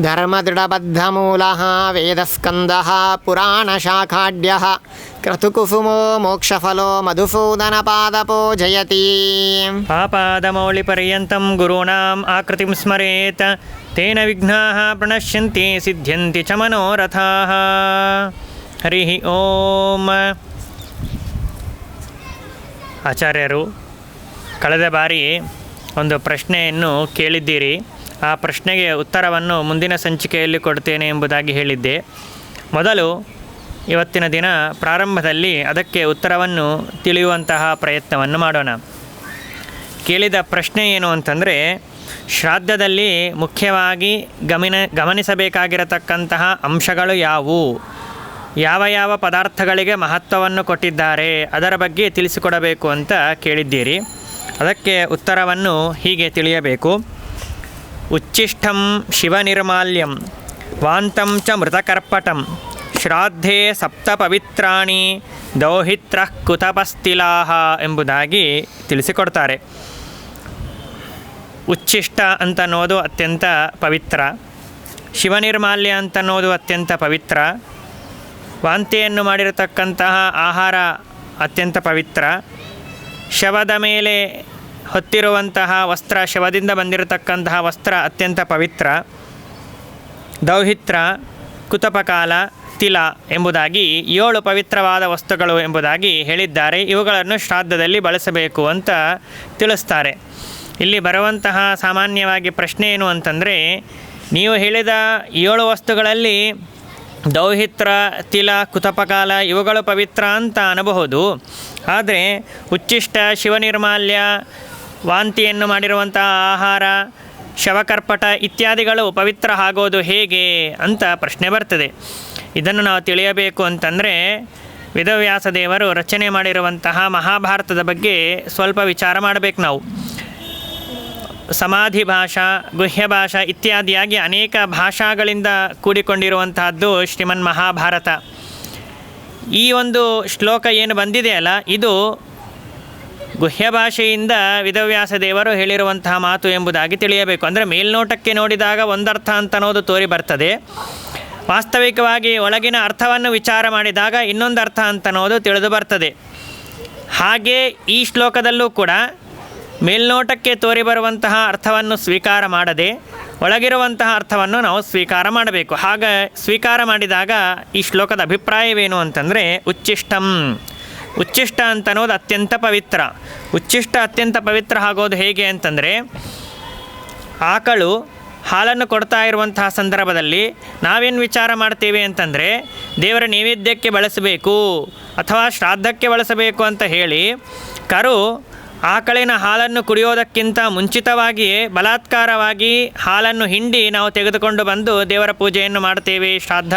ಧರ್ಮದೃಢಬದ್ಧಮೂಲಃ ವೇದಸ್ಕಂದಃ ಪುರಾಣಶಾಖಾಢ್ಯಃ ಕ್ರತುಕುಸುಮೋ ಮೋಕ್ಷಫಲೋ ಮಧುಸೂದನಪಾದಪೋ ಜಯತಿ. ಆಪಾದಮೌಳಿಪರ್ಯಂತಂ ಗುರುಣಾಂ ಆಕೃತಿಂ ಸ್ಮರೇತ್ ತೇನ ವಿಘ್ನಾಃ ಪ್ರಣಶ್ಯಂತಿ ಸಿದ್ಧ್ಯಂತಿ ಚ ಮನೋರಥಾಃ. ಹರಿ ಓಂ. ಆಚಾರ್ಯರು ಕಳೆದ ಬಾರಿ ಒಂದು ಪ್ರಶ್ನೆಯನ್ನು ಕೇಳಿದ್ದೀರಿ. ಆ ಪ್ರಶ್ನೆಗೆ ಉತ್ತರವನ್ನು ಮುಂದಿನ ಸಂಚಿಕೆಯಲ್ಲಿ ಕೊಡ್ತೇನೆ ಎಂಬುದಾಗಿ ಹೇಳಿದ್ದೆ. ಮೊದಲು ಇವತ್ತಿನ ದಿನ ಪ್ರಾರಂಭದಲ್ಲಿ ಅದಕ್ಕೆ ಉತ್ತರವನ್ನು ತಿಳಿಯುವಂತಹ ಪ್ರಯತ್ನವನ್ನು ಮಾಡೋಣ. ಕೇಳಿದ ಪ್ರಶ್ನೆ ಏನು ಅಂತಂದರೆ, ಶ್ರಾದ್ದದಲ್ಲಿ ಮುಖ್ಯವಾಗಿ ಗಮನಿಸಬೇಕಾಗಿರತಕ್ಕಂತಹ ಅಂಶಗಳು ಯಾವುವು, ಯಾವ ಯಾವ ಪದಾರ್ಥಗಳಿಗೆ ಮಹತ್ವವನ್ನು ಕೊಟ್ಟಿದ್ದಾರೆ, ಅದರ ಬಗ್ಗೆ ತಿಳಿಸಿಕೊಡಬೇಕು ಅಂತ ಕೇಳಿದ್ದೀರಿ. ಅದಕ್ಕೆ ಉತ್ತರವನ್ನು ಹೀಗೆ ತಿಳಿಯಬೇಕು. ಉಚ್ಚಿಷ್ಟಂ ಶಿವನಿರ್ಮಾಲ್ಯಂ ವಾಂತಂ ಚ ಮೃತಕರ್ಪಟಂ ಶ್ರಾದ್ಧೇ ಸಪ್ತ ಪವಿತ್ರಾಣಿ ದೌಹಿತ್ರಃ ಕುತಪಸ್ಥಿಲಾಹ ಎಂಬುದಾಗಿ ತಿಳಿಸಿಕೊಡ್ತಾರೆ. ಉಚ್ಚಿಷ್ಟ ಅಂತನ್ನೋದು ಅತ್ಯಂತ ಪವಿತ್ರ, ಶಿವನಿರ್ಮಾಲ್ಯ ಅಂತನ್ನೋದು ಅತ್ಯಂತ ಪವಿತ್ರ, ವಾಂತಿಯನ್ನು ಮಾಡಿರತಕ್ಕಂತಹ ಆಹಾರ ಅತ್ಯಂತ ಪವಿತ್ರ, ಶವದ ಮೇಲೆ ಹೊತ್ತಿರುವಂತಹ ವಸ್ತ್ರ, ಶವದಿಂದ ಬಂದಿರತಕ್ಕಂತಹ ವಸ್ತ್ರ ಅತ್ಯಂತ ಪವಿತ್ರ, ದೌಹಿತ್ರ, ಕುತಪಕಾಲ, ತಿಲ ಎಂಬುದಾಗಿ 7 ಪವಿತ್ರವಾದ ವಸ್ತುಗಳು ಎಂಬುದಾಗಿ ಹೇಳಿದ್ದಾರೆ. ಇವುಗಳನ್ನು ಶ್ರಾದ್ದದಲ್ಲಿ ಬಳಸಬೇಕು ಅಂತ ತಿಳಿಸ್ತಾರೆ. ಇಲ್ಲಿ ಬರುವಂತಹ ಸಾಮಾನ್ಯವಾಗಿ ಪ್ರಶ್ನೆ ಏನು ಅಂತಂದರೆ, ನೀವು ಹೇಳಿದ 7 ವಸ್ತುಗಳಲ್ಲಿ ದೌಹಿತ್ರ, ತಿಲ, ಕುತಪಕಾಲ ಇವುಗಳು ಪವಿತ್ರ ಅಂತ ಅನ್ನಬಹುದು. ಆದರೆ ಉಚ್ಚಿಷ್ಟ, ಶಿವನಿರ್ಮಾಲ್ಯ, ವಾಂತಿಯನ್ನು ಮಾಡಿರುವಂತಹ ಆಹಾರ, ಶವಕರ್ಪಟ ಇತ್ಯಾದಿಗಳು ಪವಿತ್ರ ಆಗೋದು ಹೇಗೆ ಅಂತ ಪ್ರಶ್ನೆ ಬರ್ತದೆ. ಇದನ್ನು ನಾವು ತಿಳಿಯಬೇಕು ಅಂತಂದರೆ ವೇದವ್ಯಾಸ ದೇವರು ರಚನೆ ಮಾಡಿರುವಂತಹ ಮಹಾಭಾರತದ ಬಗ್ಗೆ ಸ್ವಲ್ಪ ವಿಚಾರ ಮಾಡಬೇಕು ನಾವು. ಸಮಾಧಿ ಭಾಷಾ, ಗುಹ್ಯ ಭಾಷಾ ಇತ್ಯಾದಿಯಾಗಿ ಅನೇಕ ಭಾಷಾಗಳಿಂದ ಕೂಡಿಕೊಂಡಿರುವಂತಹದ್ದು ಶ್ರೀಮನ್ ಮಹಾಭಾರತ. ಈ ಒಂದು ಶ್ಲೋಕ ಏನು ಬಂದಿದೆಯಲ್ಲ, ಇದು ಗುಹ್ಯ ಭಾಷೆಯಿಂದ ವೇದವ್ಯಾಸ ದೇವರು ಹೇಳಿರುವಂತಹ ಮಾತು ಎಂಬುದಾಗಿ ತಿಳಿಯಬೇಕು. ಅಂದರೆ ಮೇಲ್ನೋಟಕ್ಕೆ ನೋಡಿದಾಗ ಒಂದರ್ಥ ಅಂತ ಅನ್ನೋದು ತೋರಿ ಬರ್ತದೆ, ವಾಸ್ತವಿಕವಾಗಿ ಒಳಗಿನ ಅರ್ಥವನ್ನು ವಿಚಾರ ಮಾಡಿದಾಗ ಇನ್ನೊಂದು ಅರ್ಥ ಅಂತ ಅನ್ನೋದು ತಿಳಿದು ಬರ್ತದೆ. ಹಾಗೆ ಈ ಶ್ಲೋಕದಲ್ಲೂ ಕೂಡ ಮೇಲ್ನೋಟಕ್ಕೆ ತೋರಿ ಬರುವಂತಹ ಅರ್ಥವನ್ನು ಸ್ವೀಕಾರ ಮಾಡದೆ ಒಳಗಿರುವಂತಹ ಅರ್ಥವನ್ನು ನಾವು ಸ್ವೀಕಾರ ಮಾಡಬೇಕು. ಹಾಗೆ ಸ್ವೀಕಾರ ಮಾಡಿದಾಗ ಈ ಶ್ಲೋಕದ ಅಭಿಪ್ರಾಯವೇನು ಅಂತಂದರೆ, ಉಚ್ಚಿಷ್ಟ ಅಂತನ್ನೋದು ಅತ್ಯಂತ ಪವಿತ್ರ. ಉಚ್ಚಿಷ್ಟ ಅತ್ಯಂತ ಪವಿತ್ರ ಆಗೋದು ಹೇಗೆ ಅಂತಂದರೆ, ಆಕಳು ಹಾಲನ್ನು ಕೊಡ್ತಾ ಇರುವಂತಹ ಸಂದರ್ಭದಲ್ಲಿ ನಾವೇನು ವಿಚಾರ ಮಾಡ್ತೀವಿ ಅಂತಂದರೆ, ದೇವರ ನೈವೇದ್ಯಕ್ಕೆ ಬಳಸಬೇಕು ಅಥವಾ ಶ್ರಾದ್ದಕ್ಕೆ ಬಳಸಬೇಕು ಅಂತ ಹೇಳಿ ಕರು ಆಕಳಿನ ಹಾಲನ್ನು ಕುಡಿಯೋದಕ್ಕಿಂತ ಮುಂಚಿತವಾಗಿಯೇ ಬಲಾತ್ಕಾರವಾಗಿ ಹಾಲನ್ನು ಹಿಂಡಿ ನಾವು ತೆಗೆದುಕೊಂಡು ಬಂದು ದೇವರ ಪೂಜೆಯನ್ನು ಮಾಡ್ತೇವೆ, ಶ್ರಾದ್ದ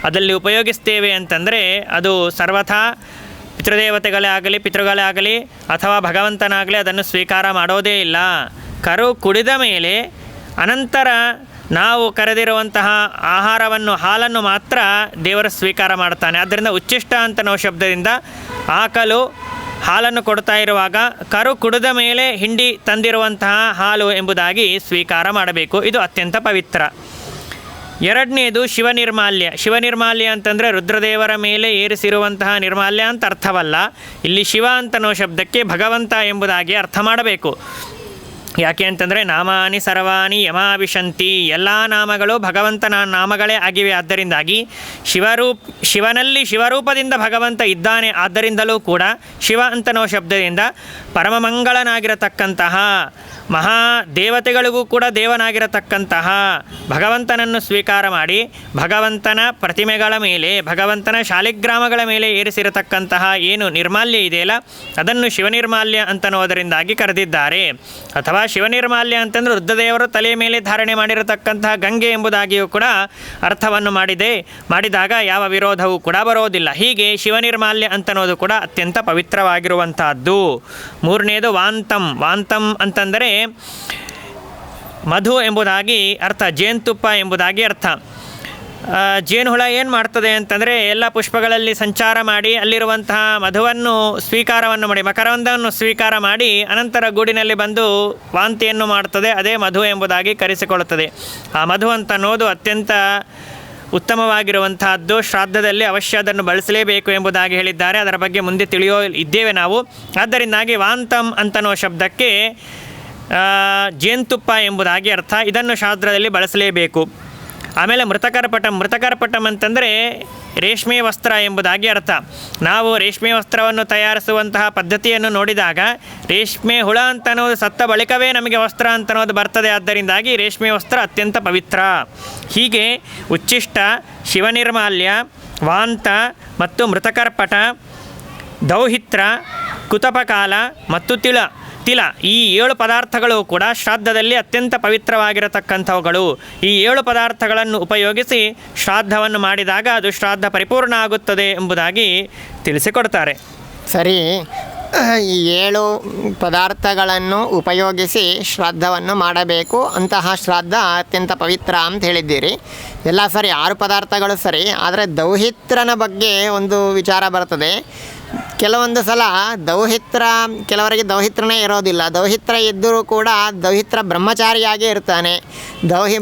ಅದರಲ್ಲಿ ಉಪಯೋಗಿಸ್ತೇವೆ ಅಂತಂದರೆ ಅದು ಸರ್ವಥಾ ಪಿತೃದೇವತೆಗಳೇ ಆಗಲಿ, ಪಿತೃಗಳೇ ಆಗಲಿ ಅಥವಾ ಭಗವಂತನಾಗಲಿ ಅದನ್ನು ಸ್ವೀಕಾರ ಮಾಡೋದೇ ಇಲ್ಲ. ಕರು ಕುಡಿದ ಮೇಲೆ ಅನಂತರ ನಾವು ಕರೆದಿರುವಂತಹ ಆಹಾರವನ್ನು, ಹಾಲನ್ನು ಮಾತ್ರ ದೇವರು ಸ್ವೀಕಾರ ಮಾಡ್ತಾನೆ. ಆದ್ದರಿಂದ ಉಚ್ಚಿಷ್ಟ ಅಂತನೋ ಶಬ್ದದಿಂದ ಆಕಳು ಹಾಲನ್ನು ಕೊಡ್ತಾ ಇರುವಾಗ ಕರು ಕುಡಿದ ಮೇಲೆ ಹಿಂಡಿ ತಂದಿರುವಂತಹ ಹಾಲು ಎಂಬುದಾಗಿ ಸ್ವೀಕಾರ ಮಾಡಬೇಕು. ಇದು ಅತ್ಯಂತ ಪವಿತ್ರ. ಎರಡನೇದು ಶಿವನಿರ್ಮಾಲ್ಯ. ಶಿವನಿರ್ಮಾಲ್ಯ ಅಂತಂದರೆ ರುದ್ರದೇವರ ಮೇಲೆ ಏರಿಸಿರುವಂತಹ ನಿರ್ಮಾಲ್ಯ ಅಂತ ಅರ್ಥವಲ್ಲ. ಇಲ್ಲಿ ಶಿವ ಅಂತನೋ ಶಬ್ದಕ್ಕೆ ಭಗವಂತ ಎಂಬುದಾಗಿ ಅರ್ಥ ಮಾಡಬೇಕು. ಯಾಕೆ ಅಂತಂದರೆ ನಾಮಾನಿ ಸರ್ವಾಣಿ ಯಮಾವಿಶಂತಿ, ಎಲ್ಲ ನಾಮಗಳು ಭಗವಂತನ ನಾಮಗಳೇ ಆಗಿವೆ. ಆದ್ದರಿಂದಾಗಿ ಶಿವನಲ್ಲಿ ಶಿವರೂಪದಿಂದ ಭಗವಂತ ಇದ್ದಾನೆ. ಆದ್ದರಿಂದಲೂ ಕೂಡ ಶಿವ ಅಂತನೋ ಶಬ್ದದಿಂದ ಪರಮಮಂಗಳನಾಗಿರತಕ್ಕಂತಹ ಮಹಾದೇವತೆಗಳಿಗೂ ಕೂಡ ದೇವನಾಗಿರತಕ್ಕಂತಹ ಭಗವಂತನನ್ನು ಸ್ವೀಕಾರ ಮಾಡಿ ಭಗವಂತನ ಪ್ರತಿಮೆಗಳ ಮೇಲೆ, ಭಗವಂತನ ಶಾಲಿಗ್ರಾಮಗಳ ಮೇಲೆ ಏರಿಸಿರತಕ್ಕಂತಹ ಏನು ನಿರ್ಮಾಲ್ಯ ಇದೆಯಲ್ಲ, ಅದನ್ನು ಶಿವನಿರ್ಮಾಲ್ಯ ಅಂತನ್ನೋದರಿಂದಾಗಿ ಕರೆದಿದ್ದಾರೆ. ಅಥವಾ ಶಿವನಿರ್ಮಾಲ್ಯ ಅಂತಂದರೆ ರುದ್ರದೇವರು ತಲೆಯ ಮೇಲೆ ಧಾರಣೆ ಮಾಡಿರತಕ್ಕಂತಹ ಗಂಗೆ ಎಂಬುದಾಗಿಯೂ ಕೂಡ ಅರ್ಥವನ್ನು ಮಾಡಿದಾಗ ಯಾವ ವಿರೋಧವೂ ಕೂಡ ಬರೋದಿಲ್ಲ. ಹೀಗೆ ಶಿವನಿರ್ಮಾಲ್ಯ ಅಂತನ್ನೋದು ಕೂಡ ಅತ್ಯಂತ ಪವಿತ್ರವಾಗಿರುವಂತಹದ್ದು. ಮೂರನೇದು ವಾಂತಂ ಅಂತಂದರೆ ಮಧು ಎಂಬುದಾಗಿ ಅರ್ಥ, ಜೇನುತುಪ್ಪ ಎಂಬುದಾಗಿ ಅರ್ಥ. ಜೇನುಹುಳ ಏನು ಮಾಡ್ತದೆ ಅಂತಂದರೆ ಎಲ್ಲ ಪುಷ್ಪಗಳಲ್ಲಿ ಸಂಚಾರ ಮಾಡಿ ಅಲ್ಲಿರುವಂತಹ ಮಧುವನ್ನು ಸ್ವೀಕಾರವನ್ನು ಮಾಡಿ ಮಕರಂದವನ್ನು ಸ್ವೀಕಾರ ಮಾಡಿ ಅನಂತರ ಗೂಡಿನಲ್ಲಿ ಬಂದು ವಾಂತಿಯನ್ನು ಮಾಡ್ತದೆ. ಅದೇ ಮಧು ಎಂಬುದಾಗಿ ಕರೆಸಿಕೊಳ್ಳುತ್ತದೆ. ಆ ಮಧು ಅಂತ ಅನ್ನೋದು ಅತ್ಯಂತ ಉತ್ತಮವಾಗಿರುವಂತಹದ್ದು. ಶ್ರಾದ್ದದಲ್ಲಿ ಅವಶ್ಯ ಅದನ್ನು ಬಳಸಲೇಬೇಕು ಎಂಬುದಾಗಿ ಹೇಳಿದ್ದಾರೆ. ಅದರ ಬಗ್ಗೆ ಮುಂದೆ ತಿಳಿಯೋ ಇದ್ದೇವೆ ನಾವು. ಆದ್ದರಿಂದಾಗಿ ವಾಂತಂ ಅಂತನೋ ಶಬ್ದಕ್ಕೆ ಜೇನುತುಪ್ಪ ಎಂಬುದಾಗಿ ಅರ್ಥ. ಇದನ್ನು ಶಾಸ್ತ್ರದಲ್ಲಿ ಬಳಸಲೇಬೇಕು. ಆಮೇಲೆ ಮೃತಕರ್ಪಟಂ ಅಂತಂದರೆ ರೇಷ್ಮೆ ವಸ್ತ್ರ ಎಂಬುದಾಗಿ ಅರ್ಥ. ನಾವು ರೇಷ್ಮೆ ವಸ್ತ್ರವನ್ನು ತಯಾರಿಸುವಂತಹ ಪದ್ಧತಿಯನ್ನು ನೋಡಿದಾಗ ರೇಷ್ಮೆ ಹುಳ ಅಂತನ್ನೋದು ಸತ್ತ ಬಳಿಕವೇ ನಮಗೆ ವಸ್ತ್ರ ಅಂತನ್ನೋದು ಬರ್ತದೆ. ಆದ್ದರಿಂದಾಗಿ ರೇಷ್ಮೆ ವಸ್ತ್ರ ಅತ್ಯಂತ ಪವಿತ್ರ. ಹೀಗೆ ಉಚ್ಚಿಷ್ಟ, ಶಿವನಿರ್ಮಾಲ್ಯ, ವಾಂತ ಮತ್ತು ಮೃತಕರ್ಪಟ, ದೌಹಿತ್ರ, ಕುತಪಕಾಲ ಮತ್ತು ತಿಲ ಈ 7 ಪದಾರ್ಥಗಳು ಕೂಡ ಶ್ರಾದ್ದದಲ್ಲಿ ಅತ್ಯಂತ ಪವಿತ್ರವಾಗಿರತಕ್ಕಂಥವುಗಳು. ಈ 7 ಪದಾರ್ಥಗಳನ್ನು ಉಪಯೋಗಿಸಿ ಶ್ರಾದ್ದವನ್ನು ಮಾಡಿದಾಗ ಅದು ಶ್ರಾದ್ದ ಪರಿಪೂರ್ಣ ಆಗುತ್ತದೆ ಎಂಬುದಾಗಿ ತಿಳಿಸಿಕೊಡ್ತಾರೆ. ಸರಿ, ಈ 7 ಪದಾರ್ಥಗಳನ್ನು ಉಪಯೋಗಿಸಿ ಶ್ರಾದ್ದವನ್ನು ಮಾಡಬೇಕು. ಅಂತಹ ಶ್ರಾದ್ದ ಅತ್ಯಂತ ಪವಿತ್ರ ಅಂತ ಹೇಳಿದ್ದೀರಿ. ಎಲ್ಲ ಸರಿ, 6 ಪದಾರ್ಥಗಳು ಸರಿ. ಆದರೆ ದೌಹಿತ್ರನ ಬಗ್ಗೆ ಒಂದು ವಿಚಾರ ಬರ್ತದೆ. ಕೆಲವೊಂದು ಸಲ ಕೆಲವರಿಗೆ ದೌಹಿತ್ರನೇ ಇರೋದಿಲ್ಲ. ದೌಹಿತ್ರ ಇದ್ದರೂ ಕೂಡ ದೌಹಿತ್ರ ಬ್ರಹ್ಮಚಾರಿಯಾಗೇ ಇರ್ತಾನೆ.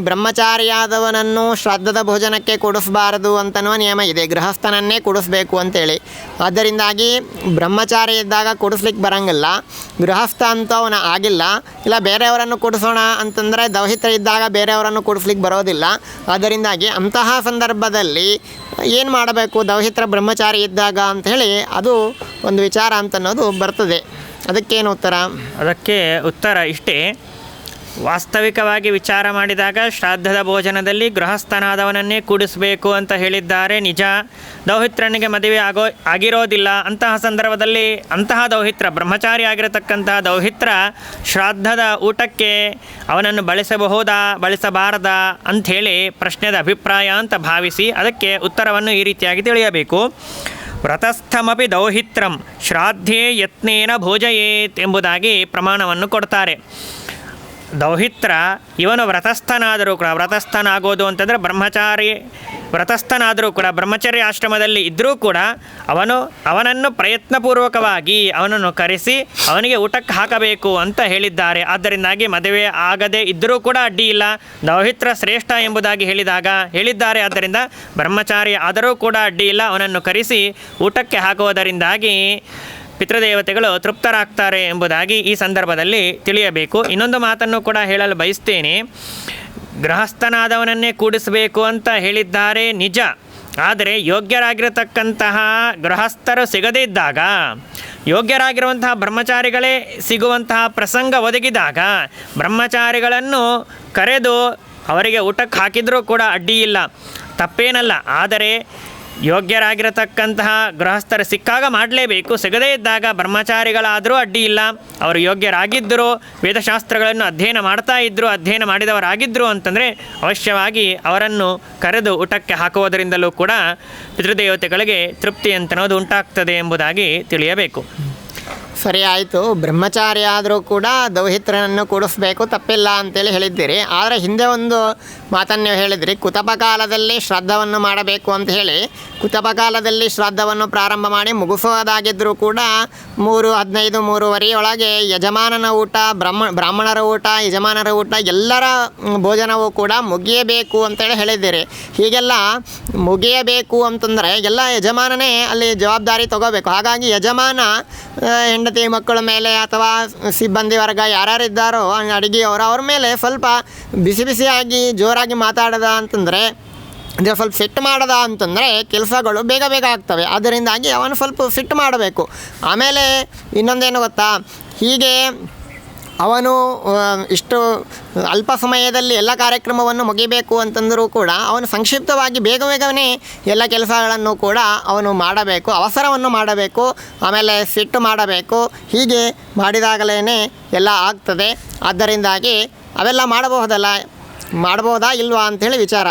ಬ್ರಹ್ಮಚಾರಿಯಾದವನನ್ನು ಶ್ರಾದ್ದದ ಭೋಜನಕ್ಕೆ ಕೊಡಿಸಬಾರದು ಅಂತನ್ನುವ ನಿಯಮ ಇದೆ. ಗೃಹಸ್ಥನನ್ನೇ ಕೊಡಿಸ್ಬೇಕು ಅಂತೇಳಿ. ಆದ್ದರಿಂದಾಗಿ ಬ್ರಹ್ಮಚಾರಿ ಇದ್ದಾಗ ಕೊಡಿಸ್ಲಿಕ್ಕೆ ಬರೋಂಗಿಲ್ಲ. ಗೃಹಸ್ಥ ಅಂತ ಅವನ ಆಗಿಲ್ಲ, ಇಲ್ಲ ಬೇರೆಯವರನ್ನು ಕೊಡಿಸೋಣ ಅಂತಂದರೆ ದೌಹಿತ್ರ ಇದ್ದಾಗ ಬೇರೆಯವರನ್ನು ಕೊಡಿಸ್ಲಿಕ್ಕೆ ಬರೋದಿಲ್ಲ. ಆದ್ದರಿಂದಾಗಿ ಅಂತಹ ಸಂದರ್ಭದಲ್ಲಿ ಏನು ಮಾಡಬೇಕು ದೌಹಿತ್ರ ಬ್ರಹ್ಮಚಾರಿ ಇದ್ದಾಗ ಅಂಥೇಳಿ ಅದು ಒಂದು ವಿಚಾರ ಅಂತನ್ನೋದು ಬರ್ತದೆ. ಅದಕ್ಕೇನು ಉತ್ತರ? ಅದಕ್ಕೆ ಉತ್ತರ ಇಷ್ಟೇ. ವಾಸ್ತವಿಕವಾಗಿ ವಿಚಾರ ಮಾಡಿದಾಗ ಶ್ರಾದ್ದದ ಭೋಜನದಲ್ಲಿ ಗೃಹಸ್ಥನಾದವನನ್ನೇ ಕೂಡಿಸಬೇಕು ಅಂತ ಹೇಳಿದ್ದಾರೆ. ನಿಜ, ದೌಹಿತ್ರನಿಗೆ ಮದುವೆ ಆಗಿರೋದಿಲ್ಲ. ಅಂತಹ ಸಂದರ್ಭದಲ್ಲಿ ಅಂತಹ ದೌಹಿತ್ರ, ಬ್ರಹ್ಮಚಾರಿ ಆಗಿರತಕ್ಕಂತಹ ದೌಹಿತ್ರ ಶ್ರಾದ್ದದ ಊಟಕ್ಕೆ ಅವನನ್ನು ಬಳಸಬಹುದಾ ಬಳಸಬಾರದಾ ಅಂಥೇಳಿ ಪ್ರಶ್ನೆದ ಅಭಿಪ್ರಾಯ ಅಂತ ಭಾವಿಸಿ ಅದಕ್ಕೆ ಉತ್ತರವನ್ನು ಈ ರೀತಿಯಾಗಿ ತಿಳಿಯಬೇಕು. ವ್ರತಸ್ಥಮಪಿ ದೌಹಿತ್ರಂ ಶ್ರಾದ್ಧೇ ಯತ್ನೇನ ಭೋಜಯೇತ್ ಎಂಬುದಾಗಿ ಪ್ರಮಾಣವನ್ನು ಕೊಡ್ತಾರೆ. ದೌಹಿತ್ರ ಇವನು ವ್ರತಸ್ಥನಾದರೂ ಕೂಡ, ವ್ರತಸ್ಥನಾಗೋದು ಅಂತಂದರೆ ವ್ರತಸ್ಥನಾದರೂ ಕೂಡ ಬ್ರಹ್ಮಚರ್ಯ ಆಶ್ರಮದಲ್ಲಿ ಇದ್ದರೂ ಕೂಡ ಅವನನ್ನು ಪ್ರಯತ್ನಪೂರ್ವಕವಾಗಿ ಅವನನ್ನು ಕರೆಸಿ ಅವನಿಗೆ ಊಟಕ್ಕೆ ಹಾಕಬೇಕು ಅಂತ ಹೇಳಿದ್ದಾರೆ. ಆದ್ದರಿಂದಾಗಿ ಮದುವೆ ಆಗದೇ ಇದ್ದರೂ ಕೂಡ ಅಡ್ಡಿ ಇಲ್ಲ. ದೌಹಿತ್ರ ಶ್ರೇಷ್ಠ ಎಂಬುದಾಗಿ ಹೇಳಿದ್ದಾರೆ. ಆದ್ದರಿಂದ ಬ್ರಹ್ಮಚಾರಿ ಆದರೂ ಕೂಡ ಅಡ್ಡಿ ಇಲ್ಲ. ಅವನನ್ನು ಕರೆಸಿ ಊಟಕ್ಕೆ ಹಾಕುವುದರಿಂದಾಗಿ ಪಿತೃದೇವತೆಗಳು ತೃಪ್ತರಾಗ್ತಾರೆ ಎಂಬುದಾಗಿ ಈ ಸಂದರ್ಭದಲ್ಲಿ ತಿಳಿಯಬೇಕು. ಇನ್ನೊಂದು ಮಾತನ್ನು ಕೂಡ ಹೇಳಲು ಬಯಸ್ತೇನೆ. ಗೃಹಸ್ಥನಾದವನನ್ನೇ ಕೂಡಿಸಬೇಕು ಅಂತ ಹೇಳಿದ್ದಾರೆ ನಿಜ. ಆದರೆ ಯೋಗ್ಯರಾಗಿರತಕ್ಕಂತಹ ಗೃಹಸ್ಥರು ಸಿಗದೇ ಇದ್ದಾಗ, ಯೋಗ್ಯರಾಗಿರುವಂತಹ ಬ್ರಹ್ಮಚಾರಿಗಳೇ ಸಿಗುವಂತಹ ಪ್ರಸಂಗ ಒದಗಿದಾಗ ಬ್ರಹ್ಮಚಾರಿಗಳನ್ನು ಕರೆದು ಅವರಿಗೆ ಊಟಕ್ಕೆ ಹಾಕಿದರೂ ಕೂಡ ಅಡ್ಡಿ ಇಲ್ಲ, ತಪ್ಪೇನಲ್ಲ. ಆದರೆ ಯೋಗ್ಯರಾಗಿರತಕ್ಕಂತಹ ಗೃಹಸ್ಥರು ಸಿಕ್ಕಾಗ ಮಾಡಲೇಬೇಕು. ಸಿಗದೇ ಇದ್ದಾಗ ಬ್ರಹ್ಮಚಾರಿಗಳಾದರೂ ಅಡ್ಡಿ ಇಲ್ಲ. ಅವರು ಯೋಗ್ಯರಾಗಿದ್ದರು, ವೇದಶಾಸ್ತ್ರಗಳನ್ನು ಅಧ್ಯಯನ ಮಾಡ್ತಾ ಇದ್ದರು, ಅಧ್ಯಯನ ಮಾಡಿದವರಾಗಿದ್ದರು ಅಂತಂದರೆ ಅವಶ್ಯವಾಗಿ ಅವರನ್ನು ಕರೆದು ಊಟಕ್ಕೆ ಹಾಕುವುದರಿಂದಲೂ ಕೂಡ ಪಿತೃದೇವತೆಗಳಿಗೆ ತೃಪ್ತಿ ಅಂತನ್ನೋದು ಉಂಟಾಗ್ತದೆ ಎಂಬುದಾಗಿ ತಿಳಿಯಬೇಕು. ಸರಿ, ಆಯಿತು. ಬ್ರಹ್ಮಚಾರಿ ಆದರೂ ಕೂಡ ದೌಹಿತ್ರನನ್ನು ಕೂಡಿಸ್ಬೇಕು, ತಪ್ಪಿಲ್ಲ ಅಂತೇಳಿ ಹೇಳಿದ್ದೀರಿ. ಆದರೆ ಹಿಂದೆ ಒಂದು ಮಾತನ್ನು ನೀವು ಹೇಳಿದ್ರಿ, ಕುತಪಕಾಲದಲ್ಲಿ ಶ್ರಾದ್ದವನ್ನು ಮಾಡಬೇಕು ಅಂತ ಹೇಳಿ. ಕುತಪಕಾಲದಲ್ಲಿ ಶ್ರಾದ್ದವನ್ನು ಪ್ರಾರಂಭ ಮಾಡಿ ಮುಗಿಸೋದಾಗಿದ್ದರೂ ಕೂಡ 3:15, 3:30 ಒಳಗೆ ಯಜಮಾನನ ಊಟ, ಬ್ರಾಹ್ಮಣರ ಊಟ, ಯಜಮಾನರ ಊಟ ಎಲ್ಲರ ಭೋಜನವೂ ಕೂಡ ಮುಗಿಯಬೇಕು ಅಂತೇಳಿ ಹೇಳಿದ್ದೀರಿ. ಹೀಗೆಲ್ಲ ಮುಗಿಯಬೇಕು ಅಂತಂದರೆ ಎಲ್ಲ ಯಜಮಾನನೇ ಅಲ್ಲಿ ಜವಾಬ್ದಾರಿ ತಗೋಬೇಕು. ಹಾಗಾಗಿ ಯಜಮಾನ ಹೆಂಡತಿ ಮಕ್ಕಳ ಮೇಲೆ ಅಥವಾ ಸಿಬ್ಬಂದಿ ವರ್ಗ ಯಾರ್ಯಾರಿದ್ದಾರೋ ಅಡುಗೆಯವರು ಅವ್ರ ಮೇಲೆ ಸ್ವಲ್ಪ ಬಿಸಿಯಾಗಿ ಜೋರಾಗಿ ಮಾತಾಡದ ಅಂತಂದರೆ, ಸ್ವಲ್ಪ ಸಿಟ್ಟು ಮಾಡದ ಅಂತಂದರೆ ಕೆಲಸಗಳು ಬೇಗ ಆಗ್ತವೆ. ಅದರಿಂದಾಗಿ ಅವನು ಸ್ವಲ್ಪ ಸಿಟ್ಟು ಮಾಡಬೇಕು. ಆಮೇಲೆ ಇನ್ನೊಂದೇನು ಗೊತ್ತಾ, ಹೀಗೆ ಅವನು ಇಷ್ಟು ಅಲ್ಪ ಸಮಯದಲ್ಲಿ ಎಲ್ಲ ಕಾರ್ಯಕ್ರಮವನ್ನು ಮುಗಿಬೇಕು ಅಂತಂದರೂ ಕೂಡ ಅವನು ಸಂಕ್ಷಿಪ್ತವಾಗಿ ಬೇಗನೆ ಎಲ್ಲ ಕೆಲಸಗಳನ್ನು ಕೂಡ ಅವನು ಮಾಡಬೇಕು, ಅವಸರವನ್ನು ಮಾಡಬೇಕು, ಆಮೇಲೆ ಸಿಟ್ಟು ಮಾಡಬೇಕು. ಹೀಗೆ ಮಾಡಿದಾಗಲೇ ಎಲ್ಲ ಆಗ್ತದೆ. ಆದ್ದರಿಂದಾಗಿ ಅವೆಲ್ಲ ಮಾಡಬಹುದಾ ಇಲ್ವಾ ಅಂಥೇಳಿ ವಿಚಾರ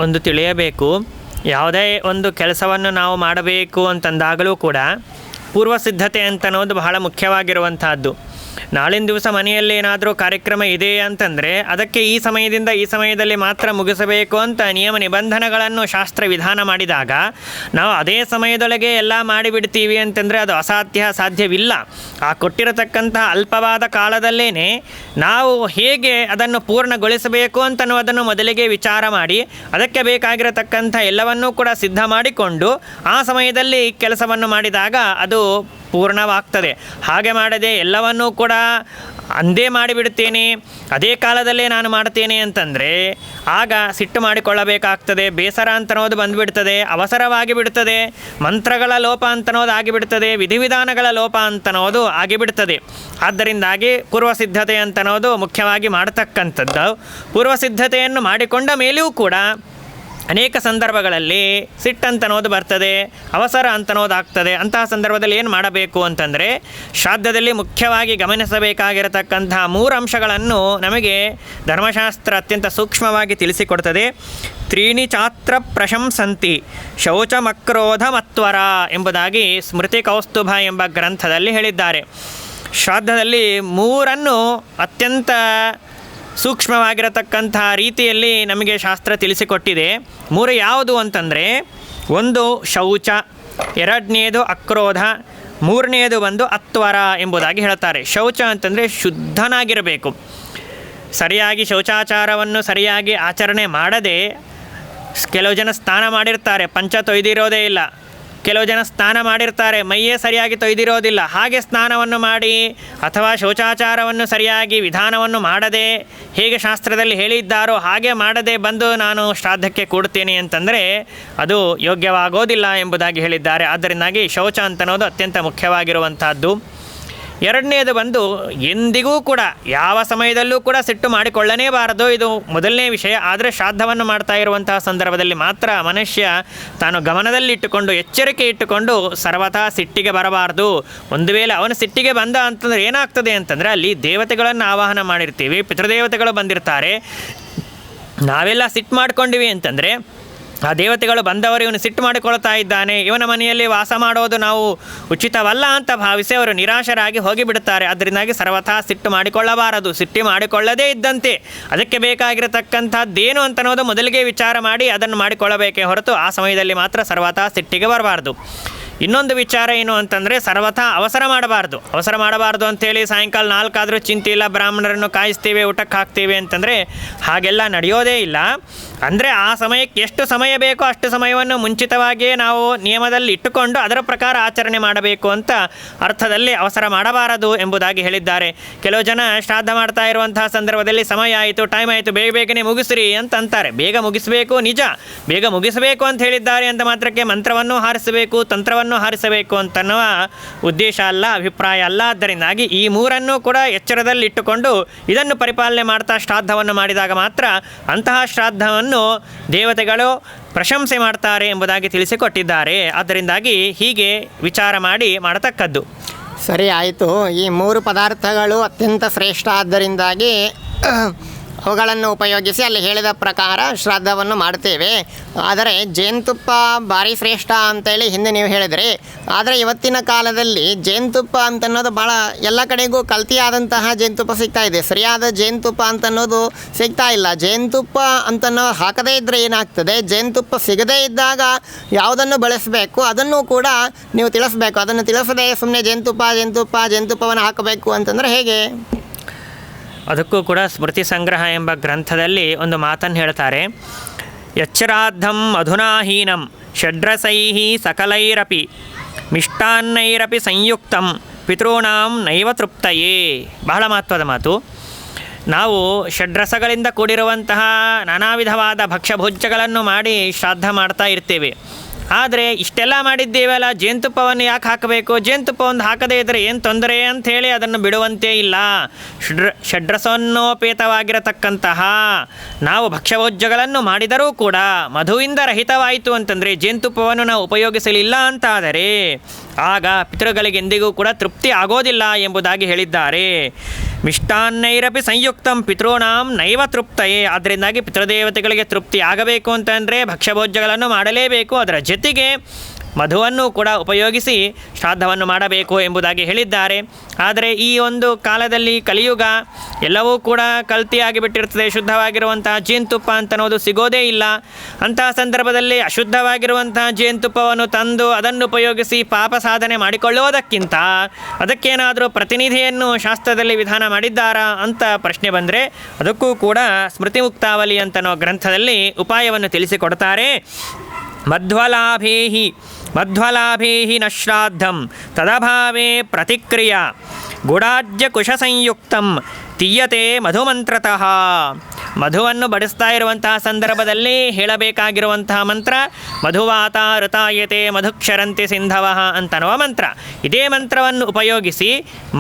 ಒಂದು ತಿಳಿಯಬೇಕು. ಯಾವುದೇ ಒಂದು ಕೆಲಸವನ್ನು ನಾವು ಮಾಡಬೇಕು ಅಂತಂದಾಗಲೂ ಕೂಡ ಪೂರ್ವ ಸಿದ್ಧತೆ ಅಂತನ್ನೋದು ಬಹಳ ಮುಖ್ಯವಾಗಿರುವಂತಹದ್ದು. ನಾಳಿನ ದಿವಸ ಮನೆಯಲ್ಲಿ ಏನಾದರೂ ಕಾರ್ಯಕ್ರಮ ಇದೆ ಅಂತಂದರೆ ಅದಕ್ಕೆ ಈ ಸಮಯದಿಂದ ಈ ಸಮಯದಲ್ಲಿ ಮಾತ್ರ ಮುಗಿಸಬೇಕು ಅಂತ ನಿಯಮ ನಿಬಂಧನೆಗಳನ್ನು ಶಾಸ್ತ್ರ ವಿಧಾನ ಮಾಡಿದಾಗ ನಾವು ಅದೇ ಸಮಯದೊಳಗೆ ಎಲ್ಲ ಮಾಡಿಬಿಡ್ತೀವಿ ಅಂತಂದರೆ ಅದು ಸಾಧ್ಯವಿಲ್ಲ. ಆ ಕೊಟ್ಟಿರತಕ್ಕಂಥ ಅಲ್ಪವಾದ ಕಾಲದಲ್ಲೇ ನಾವು ಹೇಗೆ ಅದನ್ನು ಪೂರ್ಣಗೊಳಿಸಬೇಕು ಅಂತನ್ನುವುದನ್ನು ಮೊದಲಿಗೆ ವಿಚಾರ ಮಾಡಿ ಅದಕ್ಕೆ ಬೇಕಾಗಿರತಕ್ಕಂಥ ಎಲ್ಲವನ್ನೂ ಕೂಡ ಸಿದ್ಧ ಮಾಡಿಕೊಂಡು ಆ ಸಮಯದಲ್ಲಿ ಕೆಲಸವನ್ನು ಮಾಡಿದಾಗ ಅದು ಪೂರ್ಣವಾಗ್ತದೆ. ಹಾಗೆ ಮಾಡದೆ ಎಲ್ಲವನ್ನೂ ಕೂಡ ಅಂದೇ ಮಾಡಿಬಿಡ್ತೇನೆ, ಅದೇ ಕಾಲದಲ್ಲೇ ನಾನು ಮಾಡ್ತೇನೆ ಅಂತಂದರೆ ಆಗ ಸಿಟ್ಟು ಮಾಡಿಕೊಳ್ಳಬೇಕಾಗ್ತದೆ, ಬೇಸರ ಅಂತನೋದು ಬಂದುಬಿಡ್ತದೆ, ಅವಸರವಾಗಿ ಬಿಡ್ತದೆ, ಮಂತ್ರಗಳ ಲೋಪ ಅಂತನೋದು ಆಗಿಬಿಡ್ತದೆ, ವಿಧಿವಿಧಾನಗಳ ಲೋಪ ಅಂತನೋದು ಆಗಿಬಿಡ್ತದೆ. ಆದ್ದರಿಂದಾಗಿ ಪೂರ್ವಸಿದ್ಧತೆ ಅಂತನೋದು ಮುಖ್ಯವಾಗಿ ಮಾಡತಕ್ಕಂಥದ್ದು. ಪೂರ್ವಸಿದ್ಧತೆಯನ್ನು ಮಾಡಿಕೊಂಡ ಮೇಲೆಯೂ ಕೂಡ ಅನೇಕ ಸಂದರ್ಭಗಳಲ್ಲಿ ಸಿಟ್ಟಂತನೋದು ಬರ್ತದೆ, ಅವಸರ ಅಂತನೋದಾಗ್ತದೆ. ಅಂತಹ ಸಂದರ್ಭದಲ್ಲಿ ಏನು ಮಾಡಬೇಕು ಅಂತಂದರೆ ಶ್ರಾದ್ದದಲ್ಲಿ ಮುಖ್ಯವಾಗಿ ಗಮನಿಸಬೇಕಾಗಿರತಕ್ಕಂತಹ 3 ಅಂಶಗಳನ್ನು ನಮಗೆ ಧರ್ಮಶಾಸ್ತ್ರ ಅತ್ಯಂತ ಸೂಕ್ಷ್ಮವಾಗಿ ತಿಳಿಸಿಕೊಡ್ತದೆ. 3 ಚಾತ್ರ ಪ್ರಶಂಸಂತಿ ಶೌಚಮಕ್ರೋಧ ಮತ್ವರ ಎಂಬುದಾಗಿ ಸ್ಮೃತಿ ಕೌಸ್ತುಭ ಎಂಬ ಗ್ರಂಥದಲ್ಲಿ ಹೇಳಿದ್ದಾರೆ. ಶ್ರಾದ್ದದಲ್ಲಿ 3 ಅತ್ಯಂತ ಸೂಕ್ಷ್ಮವಾಗಿರತಕ್ಕಂಥ ರೀತಿಯಲ್ಲಿ ನಮಗೆ ಶಾಸ್ತ್ರ ತಿಳಿಸಿಕೊಟ್ಟಿದೆ. 3 ಯಾವುದು ಅಂತಂದರೆ, 1 ಶೌಚ, 2ನೇದು ಅಕ್ರೋಧ, 3ನೇದು ಬಂದು ಅತ್ವರ ಎಂಬುದಾಗಿ ಹೇಳ್ತಾರೆ. ಶೌಚ ಅಂತಂದರೆ ಶುದ್ಧನಾಗಿರಬೇಕು. ಸರಿಯಾಗಿ ಶೌಚಾಚಾರವನ್ನು ಸರಿಯಾಗಿ ಆಚರಣೆ ಮಾಡದೆ ಕೆಲವು ಜನ ಸ್ನಾನ ಮಾಡಿರ್ತಾರೆ, ಪಂಚ ತೊಯ್ದಿರೋದೇ ಇಲ್ಲ. ಕೆಲವು ಜನ ಸ್ನಾನ ಮಾಡಿರ್ತಾರೆ, ಮೈಯೇ ಸರಿಯಾಗಿ ತೊಯ್ದಿರೋದಿಲ್ಲ. ಹಾಗೆ ಸ್ನಾನವನ್ನು ಮಾಡಿ ಅಥವಾ ಶೌಚಾಚಾರವನ್ನು ಸರಿಯಾಗಿ ವಿಧಾನವನ್ನು ಮಾಡದೆ ಹೇಗೆ ಶಾಸ್ತ್ರದಲ್ಲಿ ಹೇಳಿದ್ದಾರೋ ಹಾಗೆ ಮಾಡದೆ ಬಂದು ನಾನು ಶ್ರಾದ್ದಕ್ಕೆ ಕೂಡ್ತೇನೆ ಅಂತಂದರೆ ಅದು ಯೋಗ್ಯವಾಗೋದಿಲ್ಲ ಎಂಬುದಾಗಿ ಹೇಳಿದ್ದಾರೆ. ಆದ್ದರಿಂದಾಗಿ ಶೌಚ ಅಂತನೋದು ಅತ್ಯಂತ ಮುಖ್ಯವಾಗಿರುವಂತಹದ್ದು. 2ನೇದು ಬಂದು ಎಂದಿಗೂ ಕೂಡ ಯಾವ ಸಮಯದಲ್ಲೂ ಕೂಡ ಸಿಟ್ಟು ಮಾಡಿಕೊಳ್ಳಲೇಬಾರದು. ಇದು ಮೊದಲನೇ ವಿಷಯ. ಆದರೆ ಶ್ರಾದ್ದವನ್ನು ಮಾಡ್ತಾ ಇರುವಂತಹ ಸಂದರ್ಭದಲ್ಲಿ ಮಾತ್ರ ಮನುಷ್ಯ ತಾನು ಗಮನದಲ್ಲಿಟ್ಟುಕೊಂಡು ಎಚ್ಚರಿಕೆ ಇಟ್ಟುಕೊಂಡು ಸರ್ವಥಾ ಸಿಟ್ಟಿಗೆ ಬರಬಾರ್ದು. ಒಂದು ವೇಳೆ ಅವನು ಸಿಟ್ಟಿಗೆ ಬಂದ ಅಂತಂದರೆ ಏನಾಗ್ತದೆ ಅಂತಂದರೆ ಅಲ್ಲಿ ದೇವತೆಗಳನ್ನು ಆವಾಹನ ಮಾಡಿರ್ತೀವಿ, ಪಿತೃದೇವತೆಗಳು ಬಂದಿರ್ತಾರೆ. ನಾವೆಲ್ಲ ಸಿಟ್ಟು ಮಾಡ್ಕೊಂಡಿವಿ ಅಂತಂದರೆ ಆ ದೇವತೆಗಳು ಬಂದವರು ಇವನು ಸಿಟ್ಟು ಮಾಡಿಕೊಳ್ತಾ ಇದ್ದಾನೆ, ಇವನ ಮನೆಯಲ್ಲಿ ವಾಸ ಮಾಡೋದು ನಾವು ಉಚಿತವಲ್ಲ ಅಂತ ಭಾವಿಸಿ ಅವರು ನಿರಾಶರಾಗಿ ಹೋಗಿಬಿಡುತ್ತಾರೆ. ಅದರಿಂದಾಗಿ ಸರ್ವಥಾ ಸಿಟ್ಟು ಮಾಡಿಕೊಳ್ಳಬಾರದು. ಸಿಟ್ಟು ಮಾಡಿಕೊಳ್ಳದೇ ಇದ್ದಂತೆ ಅದಕ್ಕೆ ಬೇಕಾಗಿರತಕ್ಕಂಥದ್ದೇನು ಅಂತನೋದು ಮೊದಲಿಗೆ ವಿಚಾರ ಮಾಡಿ ಅದನ್ನು ಮಾಡಿಕೊಳ್ಳಬೇಕೇ ಹೊರತು ಆ ಸಮಯದಲ್ಲಿ ಮಾತ್ರ ಸರ್ವಥಾ ಸಿಟ್ಟಿಗೆ ಬರಬಾರ್ದು. ಇನ್ನೊಂದು ವಿಚಾರ ಏನು ಅಂತಂದರೆ ಸರ್ವಥಾ ಅವಸರ ಮಾಡಬಾರ್ದು ಅಂಥೇಳಿ ಸಾಯಂಕಾಲ 4 ಆದರೂ ಚಿಂತೆ ಇಲ್ಲ, ಬ್ರಾಹ್ಮಣರನ್ನು ಕಾಯಿಸ್ತೀವಿ, ಊಟಕ್ಕೆ ಹಾಕ್ತೀವಿ ಅಂತಂದರೆ ಹಾಗೆಲ್ಲ ನಡೆಯೋದೇ ಇಲ್ಲ. ಅಂದರೆ ಆ ಸಮಯಕ್ಕೆ ಎಷ್ಟು ಸಮಯ ಬೇಕೋ ಅಷ್ಟು ಸಮಯವನ್ನು ಮುಂಚಿತವಾಗಿಯೇ ನಾವು ನಿಯಮದಲ್ಲಿ ಇಟ್ಟುಕೊಂಡು ಅದರ ಪ್ರಕಾರ ಆಚರಣೆ ಮಾಡಬೇಕು ಅಂತ ಅರ್ಥದಲ್ಲಿ ಅವಸರ ಮಾಡಬಾರದು ಎಂಬುದಾಗಿ ಹೇಳಿದ್ದಾರೆ. ಕೆಲವು ಜನ ಶ್ರಾದ್ದ ಮಾಡ್ತಾ ಇರುವಂತಹ ಸಂದರ್ಭದಲ್ಲಿ ಸಮಯ ಆಯಿತು, ಟೈಮ್ ಆಯಿತು, ಬೇಗನೆ ಮುಗಿಸ್ರಿ ಅಂತ ಅಂತಾರೆ. ಬೇಗ ಮುಗಿಸಬೇಕು, ನಿಜ ಬೇಗ ಮುಗಿಸಬೇಕು ಅಂತ ಹೇಳಿದ್ದಾರೆ ಅಂತ ಮಾತ್ರಕ್ಕೆ ಮಂತ್ರವನ್ನು ಹಾರಿಸಬೇಕು, ತಂತ್ರವನ್ನು ಹಾರಿಸಬೇಕು ಅಂತನ್ನುವ ಉದ್ದೇಶ ಅಲ್ಲ, ಅಭಿಪ್ರಾಯ ಅಲ್ಲ. ಆದ್ದರಿಂದಾಗಿ ಈ 3 ಕೂಡ ಎಚ್ಚರದಲ್ಲಿಟ್ಟುಕೊಂಡು ಇದನ್ನು ಪರಿಪಾಲನೆ ಮಾಡ್ತಾ ಶ್ರಾದ್ದವನ್ನು ಮಾಡಿದಾಗ ಮಾತ್ರ ಅಂತಹ ಶ್ರಾದ್ದವನ್ನು ದೇವತೆಗಳು ಪ್ರಶಂಸೆ ಮಾಡ್ತಾರೆ ಎಂಬುದಾಗಿ ತಿಳಿಸಿಕೊಟ್ಟಿದ್ದಾರೆ. ಆದ್ದರಿಂದಾಗಿ ಹೀಗೆ ವಿಚಾರ ಮಾಡಿ ಮಾಡತಕ್ಕದ್ದು. ಸರಿ, ಆಯಿತು. ಈ 3 ಪದಾರ್ಥಗಳು ಅತ್ಯಂತ ಶ್ರೇಷ್ಠ. ಆದ್ದರಿಂದಾಗಿ ಅವುಗಳನ್ನು ಉಪಯೋಗಿಸಿ ಅಲ್ಲಿ ಹೇಳಿದ ಪ್ರಕಾರ ಶ್ರಾದ್ದವನ್ನು ಮಾಡ್ತೇವೆ. ಆದರೆ ಜೇನುತುಪ್ಪ ಭಾರಿ ಶ್ರೇಷ್ಠ ಅಂತೇಳಿ ಹಿಂದೆ ನೀವು ಹೇಳಿದ್ರಿ. ಆದರೆ ಇವತ್ತಿನ ಕಾಲದಲ್ಲಿ ಜೇನುತುಪ್ಪ ಅಂತನ್ನೋದು ಭಾಳ ಎಲ್ಲ ಕಡೆಗೂ ಕಲ್ತಿಯಾದಂತಹ ಜೇನುತುಪ್ಪ ಸಿಗ್ತಾ ಇದೆ. ಸರಿಯಾದ ಜೇನುತುಪ್ಪ ಅಂತನ್ನೋದು ಸಿಗ್ತಾ ಇಲ್ಲ. ಜೇನುತುಪ್ಪ ಅಂತನ್ನೋ ಹಾಕದೇ ಇದ್ದರೆ ಏನಾಗ್ತದೆ, ಜೇನುತುಪ್ಪ ಸಿಗದೇ ಇದ್ದಾಗ ಯಾವುದನ್ನು ಬಳಸಬೇಕು ಅದನ್ನು ಕೂಡ ನೀವು ತಿಳಿಸ್ಬೇಕು. ಅದನ್ನು ತಿಳಿಸದೆ ಸುಮ್ಮನೆ ಜೇನುತುಪ್ಪವನ್ನು ಹಾಕಬೇಕು ಅಂತಂದರೆ ಹೇಗೆ? ಅದಕ್ಕೂ ಕೂಡ ಸ್ಮೃತಿ ಸಂಗ್ರಹ ಎಂಬ ಗ್ರಂಥದಲ್ಲಿ ಒಂದು ಮಾತನ್ನು ಹೇಳ್ತಾರೆ. ಯಚ್ಛ್ರಾದ್ದಂ ಅಧುನಾಹೀನಂ ಷಡ್ರಸೈಃ ಸಕಲೈರಪಿ ಮಿಷ್ಟಾನ್ನೈರಪಿ ಸಂಯುಕ್ತಂ ಪಿತॄಣಾಂ ನೈವ ತೃಪ್ತಯೇ. ಬಹಳ ಮಹತ್ವದ ಮಾತು. ನಾವು ಷಡ್ರಸಗಳಿಂದ ಕೂಡಿರುವಂತಹ ನಾನಾ ವಿಧವಾದ ಭಕ್ಷ್ಯಭೋಜ್ಯಗಳನ್ನು ಮಾಡಿ ಶ್ರಾದ್ದ ಮಾಡ್ತಾ ಇರ್ತೇವೆ. ಆದರೆ ಇಷ್ಟೆಲ್ಲ ಮಾಡಿದ್ದೇವಲ್ಲ, ಜೇನುತುಪ್ಪವನ್ನು ಯಾಕೆ ಹಾಕಬೇಕು? ಜೇನುತುಪ್ಪವನ್ನು ಹಾಕದೇ ಇದ್ದರೆ ಏನು ತೊಂದರೆ ಅಂಥೇಳಿ ಅದನ್ನು ಬಿಡುವಂತೆ ಇಲ್ಲ. ಷಡ್ರಸೋನ್ನೋಪೇತವಾಗಿರತಕ್ಕಂತಹ ನಾವು ಭಕ್ಷ್ಯಭೋಜ್ಯಗಳನ್ನು ಮಾಡಿದರೂ ಕೂಡ ಮಧುವಿಂದ ರಹಿತವಾಯಿತು ಅಂತಂದರೆ ಜೇನುತುಪ್ಪವನ್ನು ನಾವು ಉಪಯೋಗಿಸಲಿಲ್ಲ ಅಂತಾದರೆ ಆಗ ಪಿತೃಗಳಿಗೆ ಎಂದಿಗೂ ಕೂಡ ತೃಪ್ತಿ ಆಗೋದಿಲ್ಲ ಎಂಬುದಾಗಿ ಹೇಳಿದ್ದಾರೆ. ಮಿಷ್ಟಾನ್ನೈರಪಿ ಸಂಯುಕ್ತಂ ಪಿತॄಣಾಂ ನೈವ ತೃಪ್ತಯೇ. ಅದರಿಂದಾಗಿ ಪಿತೃದೇವತೆಗಳಿಗೆ ತೃಪ್ತಿ ಆಗಬೇಕು ಅಂತಂದರೆ ಭಕ್ಷ್ಯಭೋಜ್ಯಗಳನ್ನು ಮಾಡಲೇಬೇಕು. ಅದರ ಜೊತೆಗೆ ಮಧುವನ್ನು ಕೂಡ ಉಪಯೋಗಿಸಿ ಶ್ರಾದ್ದವನ್ನು ಮಾಡಬೇಕು ಎಂಬುದಾಗಿ ಹೇಳಿದ್ದಾರೆ. ಆದರೆ ಈ ಒಂದು ಕಾಲದಲ್ಲಿ ಕಲಿಯುಗ ಎಲ್ಲವೂ ಕೂಡ ಕಲ್ತಿಯಾಗಿ ಬಿಟ್ಟಿರ್ತದೆ. ಶುದ್ಧವಾಗಿರುವಂತಹ ಜೇನುತುಪ್ಪ ಅಂತನ್ನೋದು ಸಿಗೋದೇ ಇಲ್ಲ. ಅಂತಹ ಸಂದರ್ಭದಲ್ಲಿ ಅಶುದ್ಧವಾಗಿರುವಂತಹ ಜೇನುತುಪ್ಪವನ್ನು ತಂದು ಅದನ್ನು ಉಪಯೋಗಿಸಿ ಪಾಪ ಸಾಧನೆ ಮಾಡಿಕೊಳ್ಳುವುದಕ್ಕಿಂತ ಅದಕ್ಕೇನಾದರೂ ಪ್ರತಿನಿಧಿಯನ್ನು ಶಾಸ್ತ್ರದಲ್ಲಿ ವಿಧಾನ ಮಾಡಿದ್ದಾರಾ ಅಂತ ಪ್ರಶ್ನೆ ಬಂದರೆ ಅದಕ್ಕೂ ಕೂಡ ಸ್ಮೃತಿ ಮುಕ್ತಾವಲಿ ಅಂತನೋ ಗ್ರಂಥದಲ್ಲಿ ಉಪಾಯವನ್ನು ತಿಳಿಸಿಕೊಡ್ತಾರೆ. ಮಧ್ವಲಾಭೇಹಿ ನ ಶ್ರಾದ್ದಂ ತದಭಾವೇ ಪ್ರತಿಕ್ರಿಯಾ ಗುಡಾಜ್ಯ ಕುಶ ಸಂಯುಕ್ತಂ ತೀಯತೆ ಮಧುಮಂತ್ರತಃ. ಮಧುವನ್ನು ಬಡಿಸ್ತಾ ಇರುವಂತಹ ಸಂದರ್ಭದಲ್ಲಿ ಹೇಳಬೇಕಾಗಿರುವಂತಹ ಮಂತ್ರ ಮಧುವಾತ ಋತಾಯತೆ ಮಧುಕ್ಷರಂತಿ ಸಿಂಧವಃ ಅಂತನ್ನುವ ಮಂತ್ರ. ಇದೇ ಮಂತ್ರವನ್ನು ಉಪಯೋಗಿಸಿ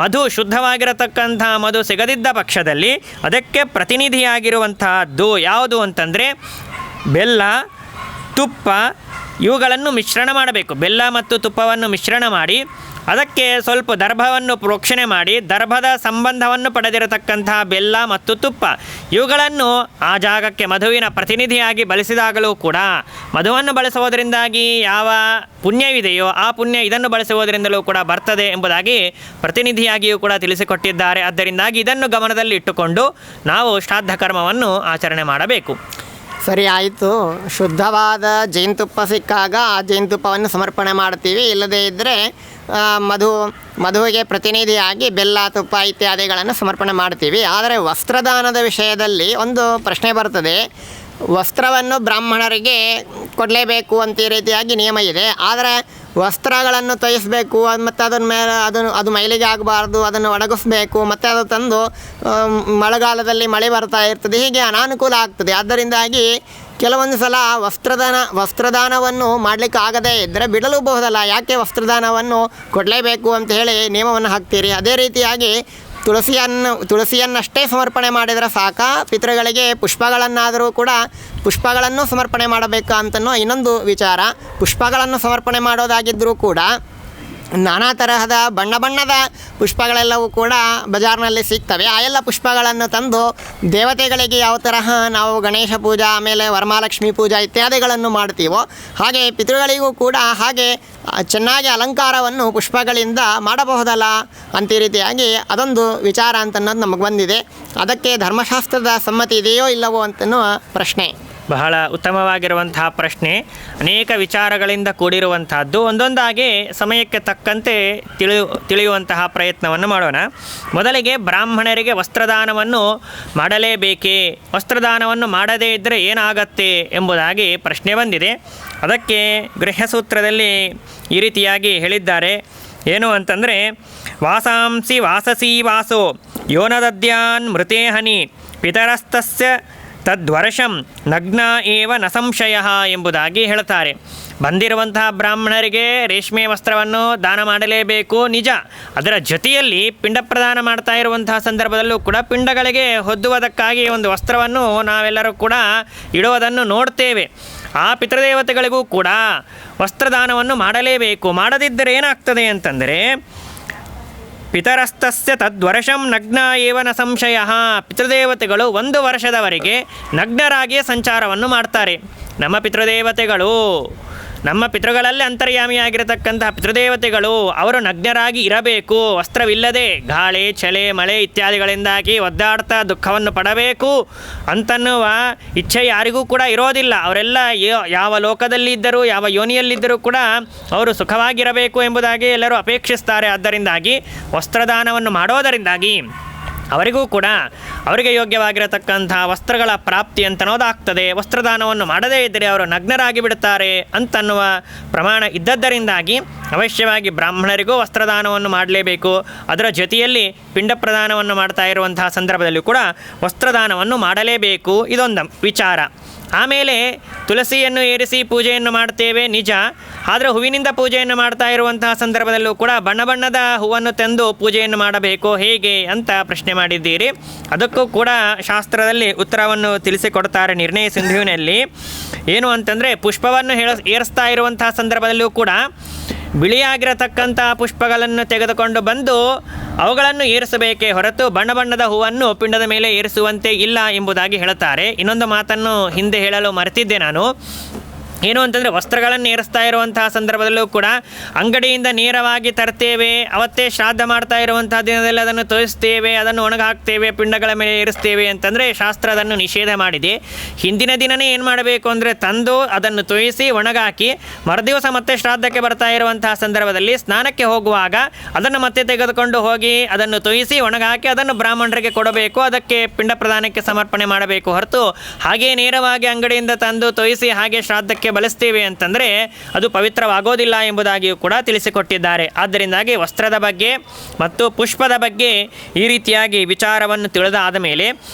ಮಧು ಶುದ್ಧವಾಗಿರತಕ್ಕಂತಹ ಮಧು ಸಿಗದಿದ್ದ ಪಕ್ಷದಲ್ಲಿ ಅದಕ್ಕೆ ಪ್ರತಿನಿಧಿಯಾಗಿರುವಂತಹದ್ದು ಯಾವುದು ಅಂತಂದರೆ ಬೆಲ್ಲ, ತುಪ್ಪ ಇವುಗಳನ್ನು ಮಿಶ್ರಣ ಮಾಡಬೇಕು. ಬೆಲ್ಲ ಮತ್ತು ತುಪ್ಪವನ್ನು ಮಿಶ್ರಣ ಮಾಡಿ ಅದಕ್ಕೆ ಸ್ವಲ್ಪ ದರ್ಭವನ್ನು ಪ್ರೋಕ್ಷಣೆ ಮಾಡಿ ದರ್ಭದ ಸಂಬಂಧವನ್ನು ಪಡೆದಿರತಕ್ಕಂತಹ ಬೆಲ್ಲ ಮತ್ತು ತುಪ್ಪ ಇವುಗಳನ್ನು ಆ ಜಾಗಕ್ಕೆ ಮಧುವಿನ ಪ್ರತಿನಿಧಿಯಾಗಿ ಬಳಸಿದಾಗಲೂ ಕೂಡ ಮಧುವನ್ನು ಬಳಸುವುದರಿಂದಾಗಿ ಯಾವ ಪುಣ್ಯವಿದೆಯೋ ಆ ಪುಣ್ಯ ಇದನ್ನು ಬಳಸುವುದರಿಂದಲೂ ಕೂಡ ಬರ್ತದೆ ಎಂಬುದಾಗಿ ಪ್ರತಿನಿಧಿಯಾಗಿಯೂ ಕೂಡ ತಿಳಿಸಿಕೊಟ್ಟಿದ್ದಾರೆ. ಆದ್ದರಿಂದಾಗಿ ಇದನ್ನು ಗಮನದಲ್ಲಿ ಇಟ್ಟುಕೊಂಡು ನಾವು ಶ್ರಾದ್ದ ಕರ್ಮವನ್ನು ಆಚರಣೆ ಮಾಡಬೇಕು. ಸರಿ, ಆಯಿತು. ಶುದ್ಧವಾದ ಜೇನುತುಪ್ಪ ಸಿಕ್ಕಾಗ ಆ ಜೇನುತುಪ್ಪವನ್ನು ಸಮರ್ಪಣೆ ಮಾಡ್ತೀವಿ. ಇಲ್ಲದೇ ಇದ್ದರೆ ಮಧುವಿಗೆ ಪ್ರತಿನಿಧಿಯಾಗಿ ಬೆಲ್ಲ, ತುಪ್ಪ ಇತ್ಯಾದಿಗಳನ್ನು ಸಮರ್ಪಣೆ ಮಾಡ್ತೀವಿ. ಆದರೆ ವಸ್ತ್ರದಾನದ ವಿಷಯದಲ್ಲಿ ಒಂದು ಪ್ರಶ್ನೆ ಬರ್ತದೆ. ವಸ್ತ್ರವನ್ನು ಬ್ರಾಹ್ಮಣರಿಗೆ ಕೊಡಲೇಬೇಕು ಅಂತ ಈ ರೀತಿಯಾಗಿ ನಿಯಮ ಇದೆ. ಆದರೆ ವಸ್ತ್ರಗಳನ್ನು ತೊಯಿಸಬೇಕು ಮತ್ತು ಅದನ್ನ ಮೇಲೆ ಅದು ಮೈಲಿಗೆ ಆಗಬಾರ್ದು, ಅದನ್ನು ಒಣಗಿಸ್ಬೇಕು, ಮತ್ತು ಅದು ತಂದು ಮಳೆಗಾಲದಲ್ಲಿ ಮಳೆ ಬರ್ತಾ ಇರ್ತದೆ, ಹೀಗೆ ಅನಾನುಕೂಲ ಆಗ್ತದೆ. ಆದ್ದರಿಂದಾಗಿ ಕೆಲವೊಂದು ಸಲ ವಸ್ತ್ರದಾನವನ್ನು ಮಾಡಲಿಕ್ಕೆ ಆಗದೇ ಇದ್ದರೆ ಬಿಡಲೂಬಹುದಲ್ಲ. ಯಾಕೆ ವಸ್ತ್ರದಾನವನ್ನು ಕೊಡಲೇಬೇಕು ಅಂತ ಹೇಳಿ ನಿಯಮವನ್ನು ಹಾಕ್ತೀರಿ? ಅದೇ ರೀತಿಯಾಗಿ ತುಳಸಿಯನ್ನಷ್ಟೇ ಸಮರ್ಪಣೆ ಮಾಡಿದರೆ ಸಾಕ? ಪಿತೃಗಳಿಗೆ ಪುಷ್ಪಗಳನ್ನು ಸಮರ್ಪಣೆ ಮಾಡಬೇಕಾ ಅಂತನೋ ಇನ್ನೊಂದು ವಿಚಾರ. ಪುಷ್ಪಗಳನ್ನು ಸಮರ್ಪಣೆ ಮಾಡೋದಾಗಿದ್ದರೂ ಕೂಡ ನಾನಾ ತರಹದ ಬಣ್ಣದ ಪುಷ್ಪಗಳೆಲ್ಲವೂ ಕೂಡ ಬಜಾರ್ನಲ್ಲಿ ಸಿಗ್ತವೆ. ಆ ಎಲ್ಲ ಪುಷ್ಪಗಳನ್ನು ತಂದು ದೇವತೆಗಳಿಗೆ ಯಾವ ತರಹ ನಾವು ಗಣೇಶ ಪೂಜಾ, ಆಮೇಲೆ ವರಮಹಾಲಕ್ಷ್ಮಿ ಪೂಜಾ ಇತ್ಯಾದಿಗಳನ್ನು ಮಾಡ್ತೀವೋ ಹಾಗೆ ಪಿತೃಗಳಿಗೂ ಕೂಡ ಹಾಗೆ ಚೆನ್ನಾಗಿ ಅಲಂಕಾರವನ್ನು ಪುಷ್ಪಗಳಿಂದ ಮಾಡಬಹುದಲ್ಲ ಅಂತ ಈ ರೀತಿಯಾಗಿ ಅದೊಂದು ವಿಚಾರ ಅಂತನ್ನೋದು ನಮಗೆ ಬಂದಿದೆ. ಅದಕ್ಕೆ ಧರ್ಮಶಾಸ್ತ್ರದ ಸಮ್ಮತಿ ಇದೆಯೋ ಇಲ್ಲವೋ ಅಂತನೋ ಪ್ರಶ್ನೆ. ಬಹಳ ಉತ್ತಮವಾಗಿರುವಂತಹ ಪ್ರಶ್ನೆ. ಅನೇಕ ವಿಚಾರಗಳಿಂದ ಕೂಡಿರುವಂತಹದ್ದು. ಒಂದೊಂದಾಗಿ ಸಮಯಕ್ಕೆ ತಕ್ಕಂತೆ ತಿಳಿಯುವಂತಹ ಪ್ರಯತ್ನವನ್ನು ಮಾಡೋಣ. ಮೊದಲಿಗೆ ಬ್ರಾಹ್ಮಣರಿಗೆ ವಸ್ತ್ರದಾನವನ್ನು ಮಾಡಲೇಬೇಕೇ, ವಸ್ತ್ರದಾನವನ್ನು ಮಾಡದೇ ಇದ್ದರೆ ಏನಾಗತ್ತೆ ಎಂಬುದಾಗಿ ಪ್ರಶ್ನೆ ಬಂದಿದೆ. ಅದಕ್ಕೆ ಗೃಹ್ಯಸೂತ್ರದಲ್ಲಿ ಈ ರೀತಿಯಾಗಿ ಹೇಳಿದ್ದಾರೆ. ಏನು ಅಂತಂದರೆ ವಾಸಾಂಸಿ ವಾಸಸಿ ವಾಸೋ ಯೋನದದ್ಯಾನ್ ಮೃತೇಹನಿ ಪಿತರಸ್ತಸ್ಯ ತದ್ವರ್ಷಂ ನಗ್ನ ಏವ ನ ಸಂಶಯ ಎಂಬುದಾಗಿ ಹೇಳ್ತಾರೆ. ಬಂದಿರುವಂತಹ ಬ್ರಾಹ್ಮಣರಿಗೆ ರೇಷ್ಮೆ ವಸ್ತ್ರವನ್ನು ದಾನ ಮಾಡಲೇಬೇಕು, ನಿಜ. ಅದರ ಜೊತೆಯಲ್ಲಿ ಪಿಂಡ ಪ್ರದಾನ ಮಾಡ್ತಾ ಇರುವಂತಹ ಸಂದರ್ಭದಲ್ಲೂ ಕೂಡ ಪಿಂಡಗಳಿಗೆ ಹೊದ್ದುವುದಕ್ಕಾಗಿ ಒಂದು ವಸ್ತ್ರವನ್ನು ನಾವೆಲ್ಲರೂ ಕೂಡ ಇಡುವುದನ್ನು ನೋಡ್ತೇವೆ. ಆ ಪಿತೃದೇವತೆಗಳಿಗೂ ಕೂಡ ವಸ್ತ್ರದಾನವನ್ನು ಮಾಡಲೇಬೇಕು. ಮಾಡದಿದ್ದರೆ ಏನಾಗ್ತದೆ ಅಂತಂದರೆ ಪಿತರಸ್ತಸ್ಯ ತದ್ವರ್ಷಂ ನಗ್ನ ಏವ ನ ಸಂಶಯ. ಪಿತೃದೇವತೆಗಳು 1 ವರ್ಷದವರೆಗೆ ನಗ್ನರಾಗಿಯೇ ಸಂಚಾರವನ್ನು ಮಾಡ್ತಾರೆ. ನಮ್ಮ ಪಿತೃಗಳಲ್ಲಿ ಅಂತರ್ಯಾಮಿಯಾಗಿರತಕ್ಕಂತಹ ಪಿತೃದೇವತೆಗಳು ಅವರು ನಗ್ನರಾಗಿ ಇರಬೇಕು. ವಸ್ತ್ರವಿಲ್ಲದೆ ಗಾಳಿ, ಚಳಿ, ಮಳೆ ಇತ್ಯಾದಿಗಳಿಂದಾಗಿ ಒದ್ದಾಡ್ತಾ ದುಃಖವನ್ನು ಪಡಬೇಕು ಅಂತನ್ನುವ ಇಚ್ಛೆ ಯಾರಿಗೂ ಕೂಡ ಇರೋದಿಲ್ಲ. ಅವರೆಲ್ಲ ಯಾವ ಲೋಕದಲ್ಲಿ ಇದ್ದರೂ ಯಾವ ಯೋನಿಯಲ್ಲಿದ್ದರೂ ಕೂಡ ಅವರು ಸುಖವಾಗಿರಬೇಕು ಎಂಬುದಾಗಿ ಎಲ್ಲರೂ ಅಪೇಕ್ಷಿಸ್ತಾರೆ. ಆದ್ದರಿಂದಾಗಿ ವಸ್ತ್ರದಾನವನ್ನು ಮಾಡೋದರಿಂದಾಗಿ ಅವರಿಗೂ ಕೂಡ ಅವರಿಗೆ ಯೋಗ್ಯವಾಗಿರತಕ್ಕಂಥ ವಸ್ತ್ರಗಳ ಪ್ರಾಪ್ತಿ ಅಂತನ್ನೋದಾಗ್ತದೆ. ವಸ್ತ್ರದಾನವನ್ನು ಮಾಡದೇ ಇದ್ದರೆ ಅವರು ನಗ್ನರಾಗಿ ಬಿಡುತ್ತಾರೆ ಅಂತನ್ನುವ ಪ್ರಮಾಣ ಇದ್ದದ್ದರಿಂದಾಗಿ ಅವಶ್ಯವಾಗಿ ಬ್ರಾಹ್ಮಣರಿಗೂ ವಸ್ತ್ರದಾನವನ್ನು ಮಾಡಲೇಬೇಕು. ಅದರ ಜೊತೆಯಲ್ಲಿ ಪಿಂಡ ಪ್ರದಾನವನ್ನು ಮಾಡ್ತಾ ಇರುವಂತಹ ಸಂದರ್ಭದಲ್ಲೂ ಕೂಡ ವಸ್ತ್ರದಾನವನ್ನು ಮಾಡಲೇಬೇಕು. ಇದೊಂದು ವಿಚಾರ. ಆಮೇಲೆ ತುಳಸಿಯನ್ನು ಏರಿಸಿ ಪೂಜೆಯನ್ನು ಮಾಡ್ತೇವೆ, ನಿಜ. ಆದರೆ ಹೂವಿನಿಂದ ಪೂಜೆಯನ್ನು ಮಾಡ್ತಾ ಇರುವಂತಹ ಸಂದರ್ಭದಲ್ಲೂ ಕೂಡ ಬಣ್ಣದ ಹೂವನ್ನು ತಂದು ಪೂಜೆಯನ್ನು ಮಾಡಬೇಕು, ಹೇಗೆ ಅಂತ ಪ್ರಶ್ನೆ ಮಾಡಿದ್ದೀರಿ. ಅದಕ್ಕೂ ಕೂಡ ಶಾಸ್ತ್ರದಲ್ಲಿ ಉತ್ತರವನ್ನು ತಿಳಿಸಿಕೊಡ್ತಾರೆ ನಿರ್ಣಯ ಸಿಂಧುವಿನಲ್ಲಿ. ಏನು ಅಂತಂದರೆ ಪುಷ್ಪವನ್ನು ಏರಿಸ್ತಾ ಇರುವಂತಹ ಸಂದರ್ಭದಲ್ಲೂ ಕೂಡ ಬಿಳಿಯಾಗಿರತಕ್ಕಂಥ ಪುಷ್ಪಗಳನ್ನು ತೆಗೆದುಕೊಂಡು ಬಂದು ಅವುಗಳನ್ನು ಏರಿಸಬೇಕೇ ಹೊರತು ಬಣ್ಣದ ಹೂವನ್ನು ಪಿಂಡದ ಮೇಲೆ ಏರಿಸುವಂತೆ ಇಲ್ಲ ಎಂಬುದಾಗಿ ಹೇಳುತ್ತಾರೆ. ಇನ್ನೊಂದು ಮಾತನ್ನು ಹಿಂದೆ ಹೇಳಲು ಮರೆತಿದ್ದೆ ನಾನು. ಏನು ಅಂತಂದರೆ ವಸ್ತ್ರಗಳನ್ನು ಏರಿಸ್ತಾ ಇರುವಂತಹ ಸಂದರ್ಭದಲ್ಲೂ ಕೂಡ ಅಂಗಡಿಯಿಂದ ನೇರವಾಗಿ ತರ್ತೇವೆ, ಅವತ್ತೇ ಶ್ರಾದ್ದ ಮಾಡ್ತಾ ಇರುವಂತಹ ದಿನದಲ್ಲಿ ಅದನ್ನು ತೋರಿಸ್ತೇವೆ, ಅದನ್ನು ಒಣಗಿ ಹಾಕ್ತೇವೆ, ಪಿಂಡಗಳ ಮೇಲೆ ಏರಿಸ್ತೇವೆ ಅಂತಂದರೆ ಶಾಸ್ತ್ರ ಅದನ್ನು ನಿಷೇಧ ಮಾಡಿದೆ. ಹಿಂದಿನ ದಿನವೇ ಏನು ಮಾಡಬೇಕು ಅಂದರೆ ತಂದು ಅದನ್ನು ತೋಯಿಸಿ ಒಣಗಾಕಿ ಮರುದಿವಸ ಮತ್ತೆ ಶ್ರಾದ್ದಕ್ಕೆ ಬರ್ತಾ ಇರುವಂತಹ ಸಂದರ್ಭದಲ್ಲಿ ಸ್ನಾನಕ್ಕೆ ಹೋಗುವಾಗ ಅದನ್ನು ಮತ್ತೆ ತೆಗೆದುಕೊಂಡು ಹೋಗಿ ಅದನ್ನು ತೋಯಿಸಿ ಒಣಗಾಕಿ ಅದನ್ನು ಬ್ರಾಹ್ಮಣರಿಗೆ ಕೊಡಬೇಕು, ಅದಕ್ಕೆ ಪಿಂಡ ಪ್ರದಾನಕ್ಕೆ ಸಮರ್ಪಣೆ ಮಾಡಬೇಕು. ಹೊರತು ಹಾಗೇ ನೇರವಾಗಿ ಅಂಗಡಿಯಿಂದ ತಂದು ತೋಯಿಸಿ ಹಾಗೆ ಶ್ರಾದ್ದಕ್ಕೆ ಬಳಸ್ತೇವೆ ಅಂತಂದರೆ ಅದು ಪವಿತ್ರವಾಗೋದಿಲ್ಲ ಎಂಬುದಾಗಿಯೂ ಕೂಡ ತಿಳಿಸಿಕೊಟ್ಟಿದ್ದಾರೆ. ಆದ್ದರಿಂದಾಗಿ ವಸ್ತ್ರದ ಬಗ್ಗೆ ಮತ್ತು ಪುಷ್ಪದ ಬಗ್ಗೆ ಈ ರೀತಿಯಾಗಿ ವಿಚಾರವನ್ನು ತಿಳಿದಾದ ಮೇಲೆ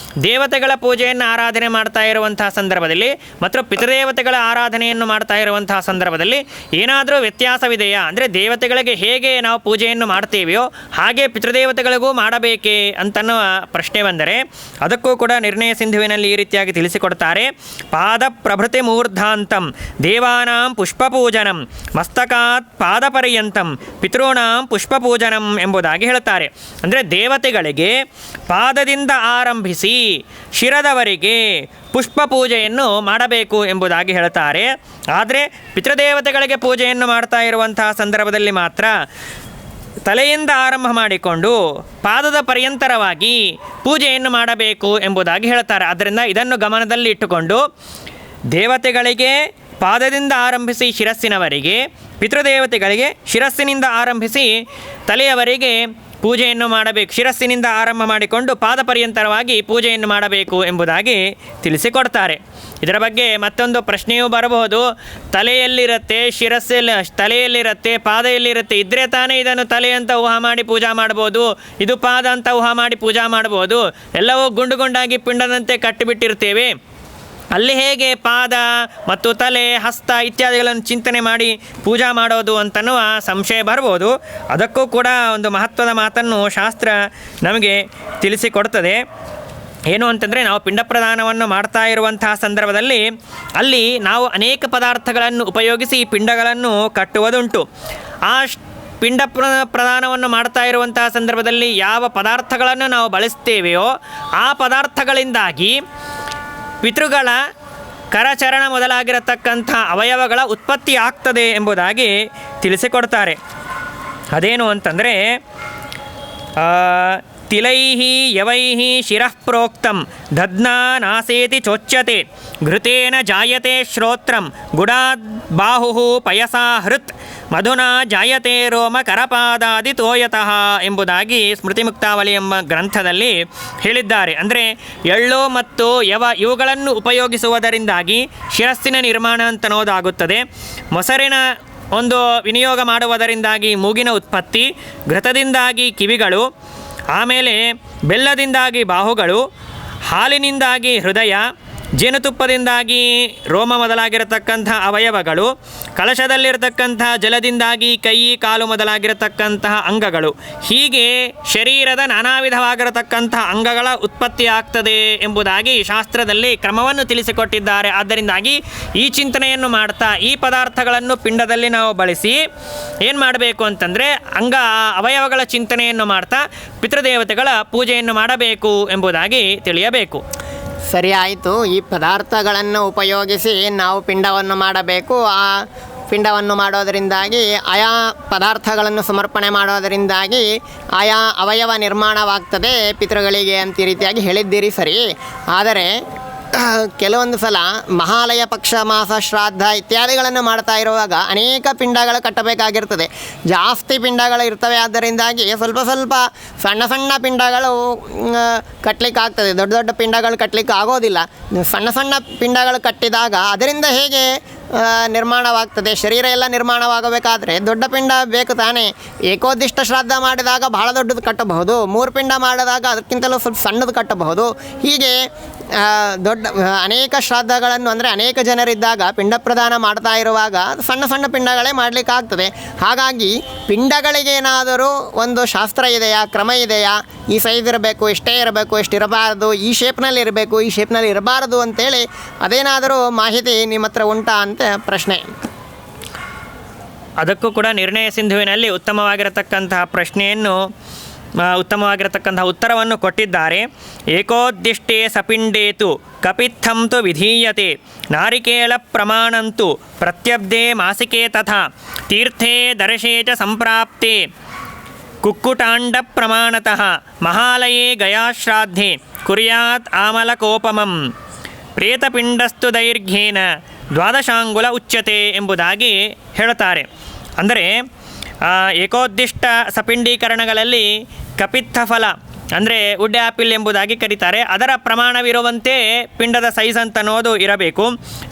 ದೇವತೆಗಳ ಪೂಜೆಯನ್ನು ಆರಾಧನೆ ಮಾಡ್ತಾ ಇರುವಂತಹ ಸಂದರ್ಭದಲ್ಲಿ ಮತ್ತು ಪಿತೃದೇವತೆಗಳ ಆರಾಧನೆಯನ್ನು ಮಾಡ್ತಾ ಇರುವಂತಹ ಸಂದರ್ಭದಲ್ಲಿ ಏನಾದರೂ ವ್ಯತ್ಯಾಸವಿದೆಯಾ ಅಂದರೆ ದೇವತೆಗಳಿಗೆ ಹೇಗೆ ನಾವು ಪೂಜೆಯನ್ನು ಮಾಡ್ತೇವೆಯೋ ಹಾಗೆ ಪಿತೃದೇವತೆಗಳಿಗೂ ಮಾಡಬೇಕೇ ಅಂತನ್ನುವ ಪ್ರಶ್ನೆ ಬಂದರೆ ಅದಕ್ಕೂ ಕೂಡ ನಿರ್ಣಯ ಸಿಂಧುವಿನಲ್ಲಿ ಈ ರೀತಿಯಾಗಿ ತಿಳಿಸಿಕೊಡ್ತಾರೆ. ಪಾದ ಪ್ರಭೃತಿ ಮೂರ್ಧಾಂತಂ ದೇವಾನಾಂ ಪುಷ್ಪಪೂಜನಂ ಮಸ್ತಕಾತ್ ಪಾದಪರ್ಯಂತಂ ಪಿತॄಣಾಂ ಪುಷ್ಪಪೂಜನಂ ಎಂಬುದಾಗಿ ಹೇಳ್ತಾರೆ. ಅಂದರೆ ದೇವತೆಗಳಿಗೆ ಪಾದದಿಂದ ಆರಂಭಿಸಿ ಶಿರದವರೆಗೆ ಪುಷ್ಪ ಪೂಜೆಯನ್ನು ಮಾಡಬೇಕು ಎಂಬುದಾಗಿ ಹೇಳ್ತಾರೆ. ಆದರೆ ಪಿತೃದೇವತೆಗಳಿಗೆ ಪೂಜೆಯನ್ನು ಮಾಡ್ತಾ ಇರುವಂತಹ ಸಂದರ್ಭದಲ್ಲಿ ಮಾತ್ರ ತಲೆಯಿಂದ ಆರಂಭ ಮಾಡಿಕೊಂಡು ಪಾದದ ಪರ್ಯಂತರವಾಗಿ ಪೂಜೆಯನ್ನು ಮಾಡಬೇಕು ಎಂಬುದಾಗಿ ಹೇಳ್ತಾರೆ. ಆದ್ದರಿಂದ ಇದನ್ನು ಗಮನದಲ್ಲಿ ಇಟ್ಟುಕೊಂಡು ದೇವತೆಗಳಿಗೆ ಪಾದದಿಂದ ಆರಂಭಿಸಿ ಶಿರಸ್ಸಿನವರೆಗೆ, ಪಿತೃದೇವತೆಗಳಿಗೆ ಶಿರಸ್ಸಿನಿಂದ ಆರಂಭಿಸಿ ತಲೆಯವರೆಗೆ ಪೂಜೆಯನ್ನು ಮಾಡಬೇಕು, ಶಿರಸ್ಸಿನಿಂದ ಆರಂಭ ಮಾಡಿಕೊಂಡು ಪಾದ ಪರ್ಯಂತರವಾಗಿ ಪೂಜೆಯನ್ನು ಮಾಡಬೇಕು ಎಂಬುದಾಗಿ ತಿಳಿಸಿಕೊಡ್ತಾರೆ. ಇದರ ಬಗ್ಗೆ ಮತ್ತೊಂದು ಪ್ರಶ್ನೆಯೂ ಬರಬಹುದು. ತಲೆಯಲ್ಲಿರುತ್ತೆ, ತಲೆಯಲ್ಲಿರುತ್ತೆ, ಪಾದ ಎಲ್ಲಿರುತ್ತೆ, ಇದ್ದರೆ ತಾನೇ ಇದನ್ನು ತಲೆ ಅಂತ ಊಹಾ ಮಾಡಿ ಪೂಜಾ ಮಾಡ್ಬೋದು, ಇದು ಪಾದ ಅಂತ ಊಹಾ ಮಾಡಿ ಪೂಜಾ ಮಾಡ್ಬೋದು. ಎಲ್ಲವೂ ಗುಂಡು ಗುಂಡಾಗಿ ಪಿಂಡದಂತೆ ಕಟ್ಟಿಬಿಟ್ಟಿರ್ತೇವೆ, ಅಲ್ಲಿ ಹೇಗೆ ಪಾದ ಮತ್ತು ತಲೆ, ಹಸ್ತ ಇತ್ಯಾದಿಗಳನ್ನು ಚಿಂತನೆ ಮಾಡಿ ಪೂಜಾ ಮಾಡೋದು ಅಂತನ್ನುವ ಸಂಶಯ ಬರ್ಬೋದು. ಅದಕ್ಕೂ ಕೂಡ ಒಂದು ಮಹತ್ವದ ಮಾತನ್ನು ಶಾಸ್ತ್ರ ನಮಗೆ ತಿಳಿಸಿಕೊಡ್ತದೆ. ಏನು ಅಂತಂದರೆ ನಾವು ಪಿಂಡ ಪ್ರದಾನವನ್ನು ಮಾಡ್ತಾ ಇರುವಂತಹ ಸಂದರ್ಭದಲ್ಲಿ ಅಲ್ಲಿ ನಾವು ಅನೇಕ ಪದಾರ್ಥಗಳನ್ನು ಉಪಯೋಗಿಸಿ ಪಿಂಡಗಳನ್ನು ಕಟ್ಟುವುದುಂಟು. ಆ ಪಿಂಡ ಪ್ರದಾನವನ್ನು ಮಾಡ್ತಾ ಇರುವಂತಹ ಸಂದರ್ಭದಲ್ಲಿ ಯಾವ ಪದಾರ್ಥಗಳನ್ನು ನಾವು ಬಳಸ್ತೇವೆಯೋ ಆ ಪದಾರ್ಥಗಳಿಂದಾಗಿ ಪಿತೃಗಳ ಕರಚರಣ ಮೊದಲಾಗಿರತಕ್ಕಂಥ ಅವಯವಗಳ ಉತ್ಪತ್ತಿ ಆಗ್ತದೆ ಎಂಬುದಾಗಿ ತಿಳಿಸಿಕೊಡ್ತಾರೆ. ಅದೇನು ಅಂತಂದರೆ ತಿಲೈಹಿ ಯವೈಹಿ ಶಿರಃ ಪ್ರೋಕ್ತಂ ದಧ್ನಾ ನಾಸೇತಿ ಚೋಚ್ಯತೆ ಘೃತೇನ ಜಾಯತೆ ಶ್ರೋತ್ರಂ ಗುಡಾದ್ ಬಾಹು ಪಯಸಾ ಹೃತ್ ಮಧುನಾ ಜಾಯತೆ ರೋಮ ಕರಪಾದಾದಿ ತೋಯತಃ ಎಂಬುದಾಗಿ ಸ್ಮೃತಿ ಮುಕ್ತಾವಳಿ ಎಂಬ ಗ್ರಂಥದಲ್ಲಿ ಹೇಳಿದ್ದಾರೆ. ಅಂದರೆ ಎಳ್ಳು ಮತ್ತು ಇವುಗಳನ್ನು ಉಪಯೋಗಿಸುವುದರಿಂದಾಗಿ ಶಿರಸ್ಸಿನ ನಿರ್ಮಾಣ ಅಂತನ್ನೋದಾಗುತ್ತದೆ. ಮೊಸರಿನ ಒಂದು ವಿನಿಯೋಗ ಮಾಡುವುದರಿಂದಾಗಿ ಮೂಗಿನ ಉತ್ಪತ್ತಿ, ಘೃತದಿಂದಾಗಿ ಕಿವಿಗಳು, ಆಮೇಲೆ ಬೆಲ್ಲದಿಂದಾಗಿ ಬಾಹುಗಳು, ಹಾಲಿನಿಂದಾಗಿ ಹೃದಯ, ಜೇನುತುಪ್ಪದಿಂದಾಗಿ ರೋಮ ಮೊದಲಾಗಿರತಕ್ಕಂಥ ಅವಯವಗಳು, ಕಳಶದಲ್ಲಿರತಕ್ಕಂಥ ಜಲದಿಂದಾಗಿ ಕೈ ಕಾಲು ಮೊದಲಾಗಿರತಕ್ಕಂತಹ ಅಂಗಗಳು, ಹೀಗೆ ಶರೀರದ ನಾನಾ ವಿಧವಾಗಿರತಕ್ಕಂಥ ಅಂಗಗಳ ಉತ್ಪತ್ತಿ ಆಗ್ತದೆ ಎಂಬುದಾಗಿ ಶಾಸ್ತ್ರದಲ್ಲಿ ಕ್ರಮವನ್ನು ತಿಳಿಸಿಕೊಟ್ಟಿದ್ದಾರೆ. ಆದ್ದರಿಂದಾಗಿ ಈ ಚಿಂತನೆಯನ್ನು ಮಾಡ್ತಾ ಈ ಪದಾರ್ಥಗಳನ್ನು ಪಿಂಡದಲ್ಲಿ ನಾವು ಬಳಸಿ ಏನು ಮಾಡಬೇಕು ಅಂತಂದರೆ ಅವಯವಗಳ ಚಿಂತನೆಯನ್ನು ಮಾಡ್ತಾ ಪಿತೃದೇವತೆಗಳ ಪೂಜೆಯನ್ನು ಮಾಡಬೇಕು ಎಂಬುದಾಗಿ ತಿಳಿಯಬೇಕು. ಸರಿ ಆಯಿತು. ಈ ಪದಾರ್ಥಗಳನ್ನು ಉಪಯೋಗಿಸಿ ನಾವು ಪಿಂಡವನ್ನು ಮಾಡಬೇಕು. ಆ ಪಿಂಡವನ್ನು ಮಾಡೋದರಿಂದಾಗಿ ಆಯಾ ಪದಾರ್ಥಗಳನ್ನು ಸಮರ್ಪಣೆ ಮಾಡೋದರಿಂದಾಗಿ ಆಯಾ ಅವಯವ ನಿರ್ಮಾಣವಾಗ್ತದೆ ಪಿತೃಗಳಿಗೆ ಅಂತ ಈ ರೀತಿಯಾಗಿ ಹೇಳಿದ್ದೀರಿ ಸರಿ. ಆದರೆ ಕೆಲವೊಂದು ಸಲ ಮಹಾಲಯ ಪಕ್ಷ ಮಾಸ ಶ್ರಾದ್ದ ಇತ್ಯಾದಿಗಳನ್ನು ಮಾಡ್ತಾ ಇರುವಾಗ ಅನೇಕ ಪಿಂಡಗಳು ಕಟ್ಟಬೇಕಾಗಿರ್ತದೆ. ಜಾಸ್ತಿ ಪಿಂಡಗಳು ಇರ್ತವೆ. ಆದ್ದರಿಂದಾಗಿ ಸ್ವಲ್ಪ ಸ್ವಲ್ಪ ಸಣ್ಣ ಸಣ್ಣ ಪಿಂಡಗಳು ಕಟ್ಟಲಿಕ್ಕಾಗ್ತದೆ. ದೊಡ್ಡ ದೊಡ್ಡ ಪಿಂಡಗಳು ಕಟ್ಟಲಿಕ್ಕೆ ಆಗೋದಿಲ್ಲ. ಸಣ್ಣ ಸಣ್ಣ ಪಿಂಡಗಳು ಕಟ್ಟಿದಾಗ ಅದರಿಂದ ಹೇಗೆ ನಿರ್ಮಾಣವಾಗ್ತದೆ? ಶರೀರ ಎಲ್ಲ ನಿರ್ಮಾಣವಾಗಬೇಕಾದ್ರೆ ದೊಡ್ಡ ಪಿಂಡ ಬೇಕು ತಾನೇ. ಏಕೋದಿಷ್ಟ ಶ್ರಾದ್ದ ಮಾಡಿದಾಗ ಬಹಳ ದೊಡ್ಡದು ಕಟ್ಟಬಹುದು, 3 ಪಿಂಡ ಮಾಡಿದಾಗ ಅದಕ್ಕಿಂತಲೂ ಸ್ವಲ್ಪ ಸಣ್ಣದು ಕಟ್ಟಬಹುದು. ಹೀಗೆ ದೊಡ್ಡ ಅನೇಕ ಶ್ರಾದ್ದಗಳನ್ನು ಅಂದರೆ ಅನೇಕ ಜನರಿದ್ದಾಗ ಪಿಂಡ ಪ್ರದಾನ ಮಾಡ್ತಾ ಇರುವಾಗ ಸಣ್ಣ ಸಣ್ಣ ಪಿಂಡಗಳೇ ಮಾಡಲಿಕ್ಕಾಗ್ತದೆ. ಹಾಗಾಗಿ ಪಿಂಡಗಳಿಗೇನಾದರೂ ಒಂದು ಶಾಸ್ತ್ರ ಇದೆಯಾ, ಕ್ರಮ ಇದೆಯಾ? ಈ ಸೈಜ್ ಇರಬೇಕು, ಇಷ್ಟೇ ಇರಬೇಕು, ಇರಬಾರ್ದು, ಈ ಶೇಪ್ನಲ್ಲಿ ಇರಬೇಕು, ಈ ಶೇಪ್ನಲ್ಲಿ ಇರಬಾರ್ದು ಅಂತೇಳಿ ಅದೇನಾದರೂ ಮಾಹಿತಿ ನಿಮ್ಮ ಹತ್ರ ಉಂಟಾ ಅಂತ ಪ್ರಶ್ನೆ. ಅದಕ್ಕೂ ಕೂಡ ನಿರ್ಣಯ ಸಿಂಧುವಿನಲ್ಲಿ ಉತ್ತಮವಾಗಿರತಕ್ಕಂತಹ ಪ್ರಶ್ನೆಯನ್ನು ಉತ್ತಮವಾಗಿರತಕ್ಕಂತಹ ಉತ್ತರವನ್ನು ಕೊಟ್ಟಿದ್ದಾರೆ. ಏಕೋದ್ದಿಷ್ಟೇ ಸಪಿಂಡೇತು ಕಪಿತ್ಥಂ ತು ವಿಧೀಯತೆ ನಾರಿಕೇಳ ಪ್ರಮಾಣಂತು ಪ್ರತ್ಯಬ್ಧೆ ಮಾಸಿಕೆ ತಥಾ ತೀರ್ಥೇ ದರ್ಶೇ ಚ ಸಂಪ್ರಾಪ್ತೆ ಕುಕ್ಕುಟಾಂಡ ಪ್ರಮಾಣತಃ ಮಹಾಲಯೇ ಗಯಾಶ್ರಾದ್ಧೆ ಕುರ್ಯಾತ್ ಆಮಲಕೋಪಮಂ ಪ್ರೇತಪಿಂಡಸ್ತು ದೈರ್ಘ್ಯೇನ ದ್ವಾದಶಾಂಗುಲ ಉಚ್ಯತೆ ಎಂಬುದಾಗಿ ಹೇಳುತ್ತಾರೆ. ಅಂದರೆ ಏಕೋದ್ದಿಷ್ಟ ಸಪಿಂಡೀಕರಣಗಳಲ್ಲಿ ಕಪಿತ್ಥ ಫಲ ಅಂದರೆ ವುಡ್ ಆ್ಯಪಿಲ್ ಎಂಬುದಾಗಿ ಕರೀತಾರೆ. ಅದರ ಪ್ರಮಾಣವಿರುವಂತೆ ಪಿಂಡದ ಸೈಜ್ ಅಂತ ಅನ್ನೋದು ಇರಬೇಕು.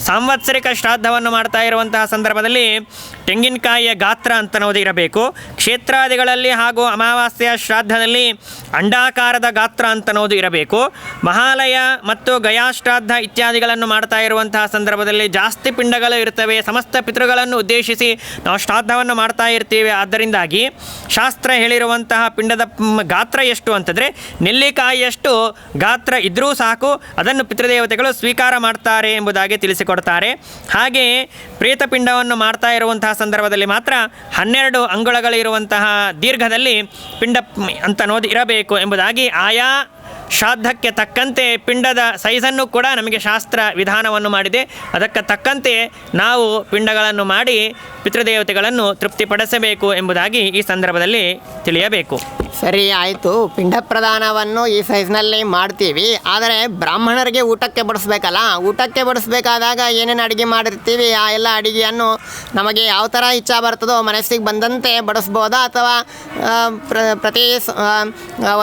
ಸಾಂವತ್ಸರಿಕ ಶ್ರಾದ್ದವನ್ನು ಮಾಡ್ತಾ ಇರುವಂತಹ ಸಂದರ್ಭದಲ್ಲಿ ತೆಂಗಿನಕಾಯಿಯ ಗಾತ್ರ ಅಂತ ಅನ್ನೋದು ಇರಬೇಕು. ಕ್ಷೇತ್ರಾದಿಗಳಲ್ಲಿ ಹಾಗೂ ಅಮಾವಾಸ್ಯೆಯ ಶ್ರಾದ್ದದಲ್ಲಿ ಅಂಡಾಕಾರದ ಗಾತ್ರ ಅಂತ ಅನ್ನೋದು ಇರಬೇಕು. ಮಹಾಲಯ ಮತ್ತು ಗಯಾಶ್ರಾದ್ದ ಇತ್ಯಾದಿಗಳನ್ನು ಮಾಡ್ತಾ ಇರುವಂತಹ ಸಂದರ್ಭದಲ್ಲಿ ಜಾಸ್ತಿ ಪಿಂಡಗಳು ಇರ್ತವೆ. ಸಮಸ್ತ ಪಿತೃಗಳನ್ನು ಉದ್ದೇಶಿಸಿ ನಾವು ಶ್ರಾದ್ದವನ್ನು ಮಾಡ್ತಾ ಇರ್ತೀವಿ. ಆದ್ದರಿಂದಾಗಿ ಶಾಸ್ತ್ರ ಹೇಳಿರುವಂತಹ ಪಿಂಡದ ಗಾತ್ರ ಎಷ್ಟು ಅಂತಂದರೆ ನೆಲ್ಲಿಕಾಯಿಯಷ್ಟು ಗಾತ್ರ ಇದ್ದರೂ ಸಾಕು, ಅದನ್ನು ಪಿತೃದೇವತೆಗಳು ಸ್ವೀಕಾರ ಮಾಡ್ತಾರೆ ಎಂಬುದಾಗಿ ತಿಳಿಸಿಕೊಡ್ತಾರೆ. ಹಾಗೆಯೇ ಪ್ರೇತಪಿಂಡವನ್ನು ಮಾಡ್ತಾ ಇರುವಂತಹ ಸಂದರ್ಭದಲ್ಲಿ ಮಾತ್ರ 12 ಅಂಗುಳಗಳಿರುವಂತಹ ದೀರ್ಘದಲ್ಲಿ ಪಿಂಡ ಅಂತ ಅನ್ನೋದು ಇರಬೇಕು ಎಂಬುದಾಗಿ ಆಯಾ ಶ್ರಾದ್ದಕ್ಕೆ ತಕ್ಕಂತೆ ಪಿಂಡದ ಸೈಜನ್ನು ಕೂಡ ನಮಗೆ ಶಾಸ್ತ್ರ ವಿಧಾನವನ್ನು ಮಾಡಿದೆ. ಅದಕ್ಕೆ ತಕ್ಕಂತೆ ನಾವು ಪಿಂಡಗಳನ್ನು ಮಾಡಿ ಪಿತೃದೇವತೆಗಳನ್ನು ತೃಪ್ತಿಪಡಿಸಬೇಕು ಎಂಬುದಾಗಿ ಈ ಸಂದರ್ಭದಲ್ಲಿ ತಿಳಿಯಬೇಕು. ಸರಿ, ಆಯಿತು. ಪಿಂಡ ಪ್ರದಾನವನ್ನು ಈ ಸೈಜ್ನಲ್ಲಿ ಮಾಡ್ತೀವಿ. ಆದರೆ ಬ್ರಾಹ್ಮಣರಿಗೆ ಊಟಕ್ಕೆ ಬಡಿಸ್ಬೇಕಲ್ಲ, ಊಟಕ್ಕೆ ಬಡಿಸ್ಬೇಕಾದಾಗ ಏನೇನು ಅಡುಗೆ ಮಾಡಿರ್ತೀವಿ ಆ ಎಲ್ಲ ಅಡುಗೆಯನ್ನು ನಮಗೆ ಯಾವ ಥರ ಇಚ್ಛಾ ಬರ್ತದೋ ಮನಸ್ಸಿಗೆ ಬಂದಂತೆ ಬಡಿಸ್ಬೋದಾ, ಅಥವಾ ಪ್ರತಿ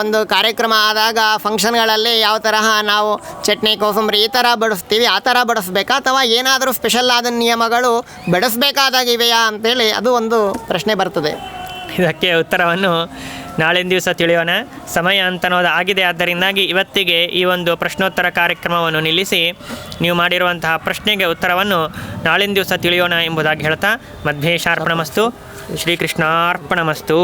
ಒಂದು ಕಾರ್ಯಕ್ರಮ ಆದಾಗ ಫಂಕ್ಷನ್ಗಳಲ್ಲಿ ಯಾವ ತರಹ ನಾವು ಚಟ್ನಿ ಕೋಸಂಬರಿ ಈ ಥರ ಬಡಿಸ್ತೀವಿ ಆ ಥರ ಬಡಿಸ್ಬೇಕಾ, ಅಥವಾ ಏನಾದರೂ ಸ್ಪೆಷಲ್ ಆದ ನಿಯಮಗಳು ಬಡಿಸ್ಬೇಕಾದಾಗಿವೆಯಾ ಅಂತೇಳಿ ಅದು ಒಂದು ಪ್ರಶ್ನೆ ಬರ್ತದೆ. ಇದಕ್ಕೆ ಉತ್ತರವನ್ನು ನಾಳಿನ ದಿವಸ ತಿಳಿಯೋಣ. ಸಮಯ ಅಂತನೋದು ಆಗಿದೆ. ಆದ್ದರಿಂದಾಗಿ ಇವತ್ತಿಗೆ ಈ ಒಂದು ಪ್ರಶ್ನೋತ್ತರ ಕಾರ್ಯಕ್ರಮವನ್ನು ನಿಲ್ಲಿಸಿ ನೀವು ಮಾಡಿರುವಂತಹ ಪ್ರಶ್ನೆಗೆ ಉತ್ತರವನ್ನು ನಾಳಿನ ದಿವಸ ತಿಳಿಯೋಣ ಎಂಬುದಾಗಿ ಹೇಳ್ತಾ ಮಧ್ವೇಶಾರ್ಪಣಮಸ್ತು, ಶ್ರೀಕೃಷ್ಣಾರ್ಪಣಮಸ್ತು.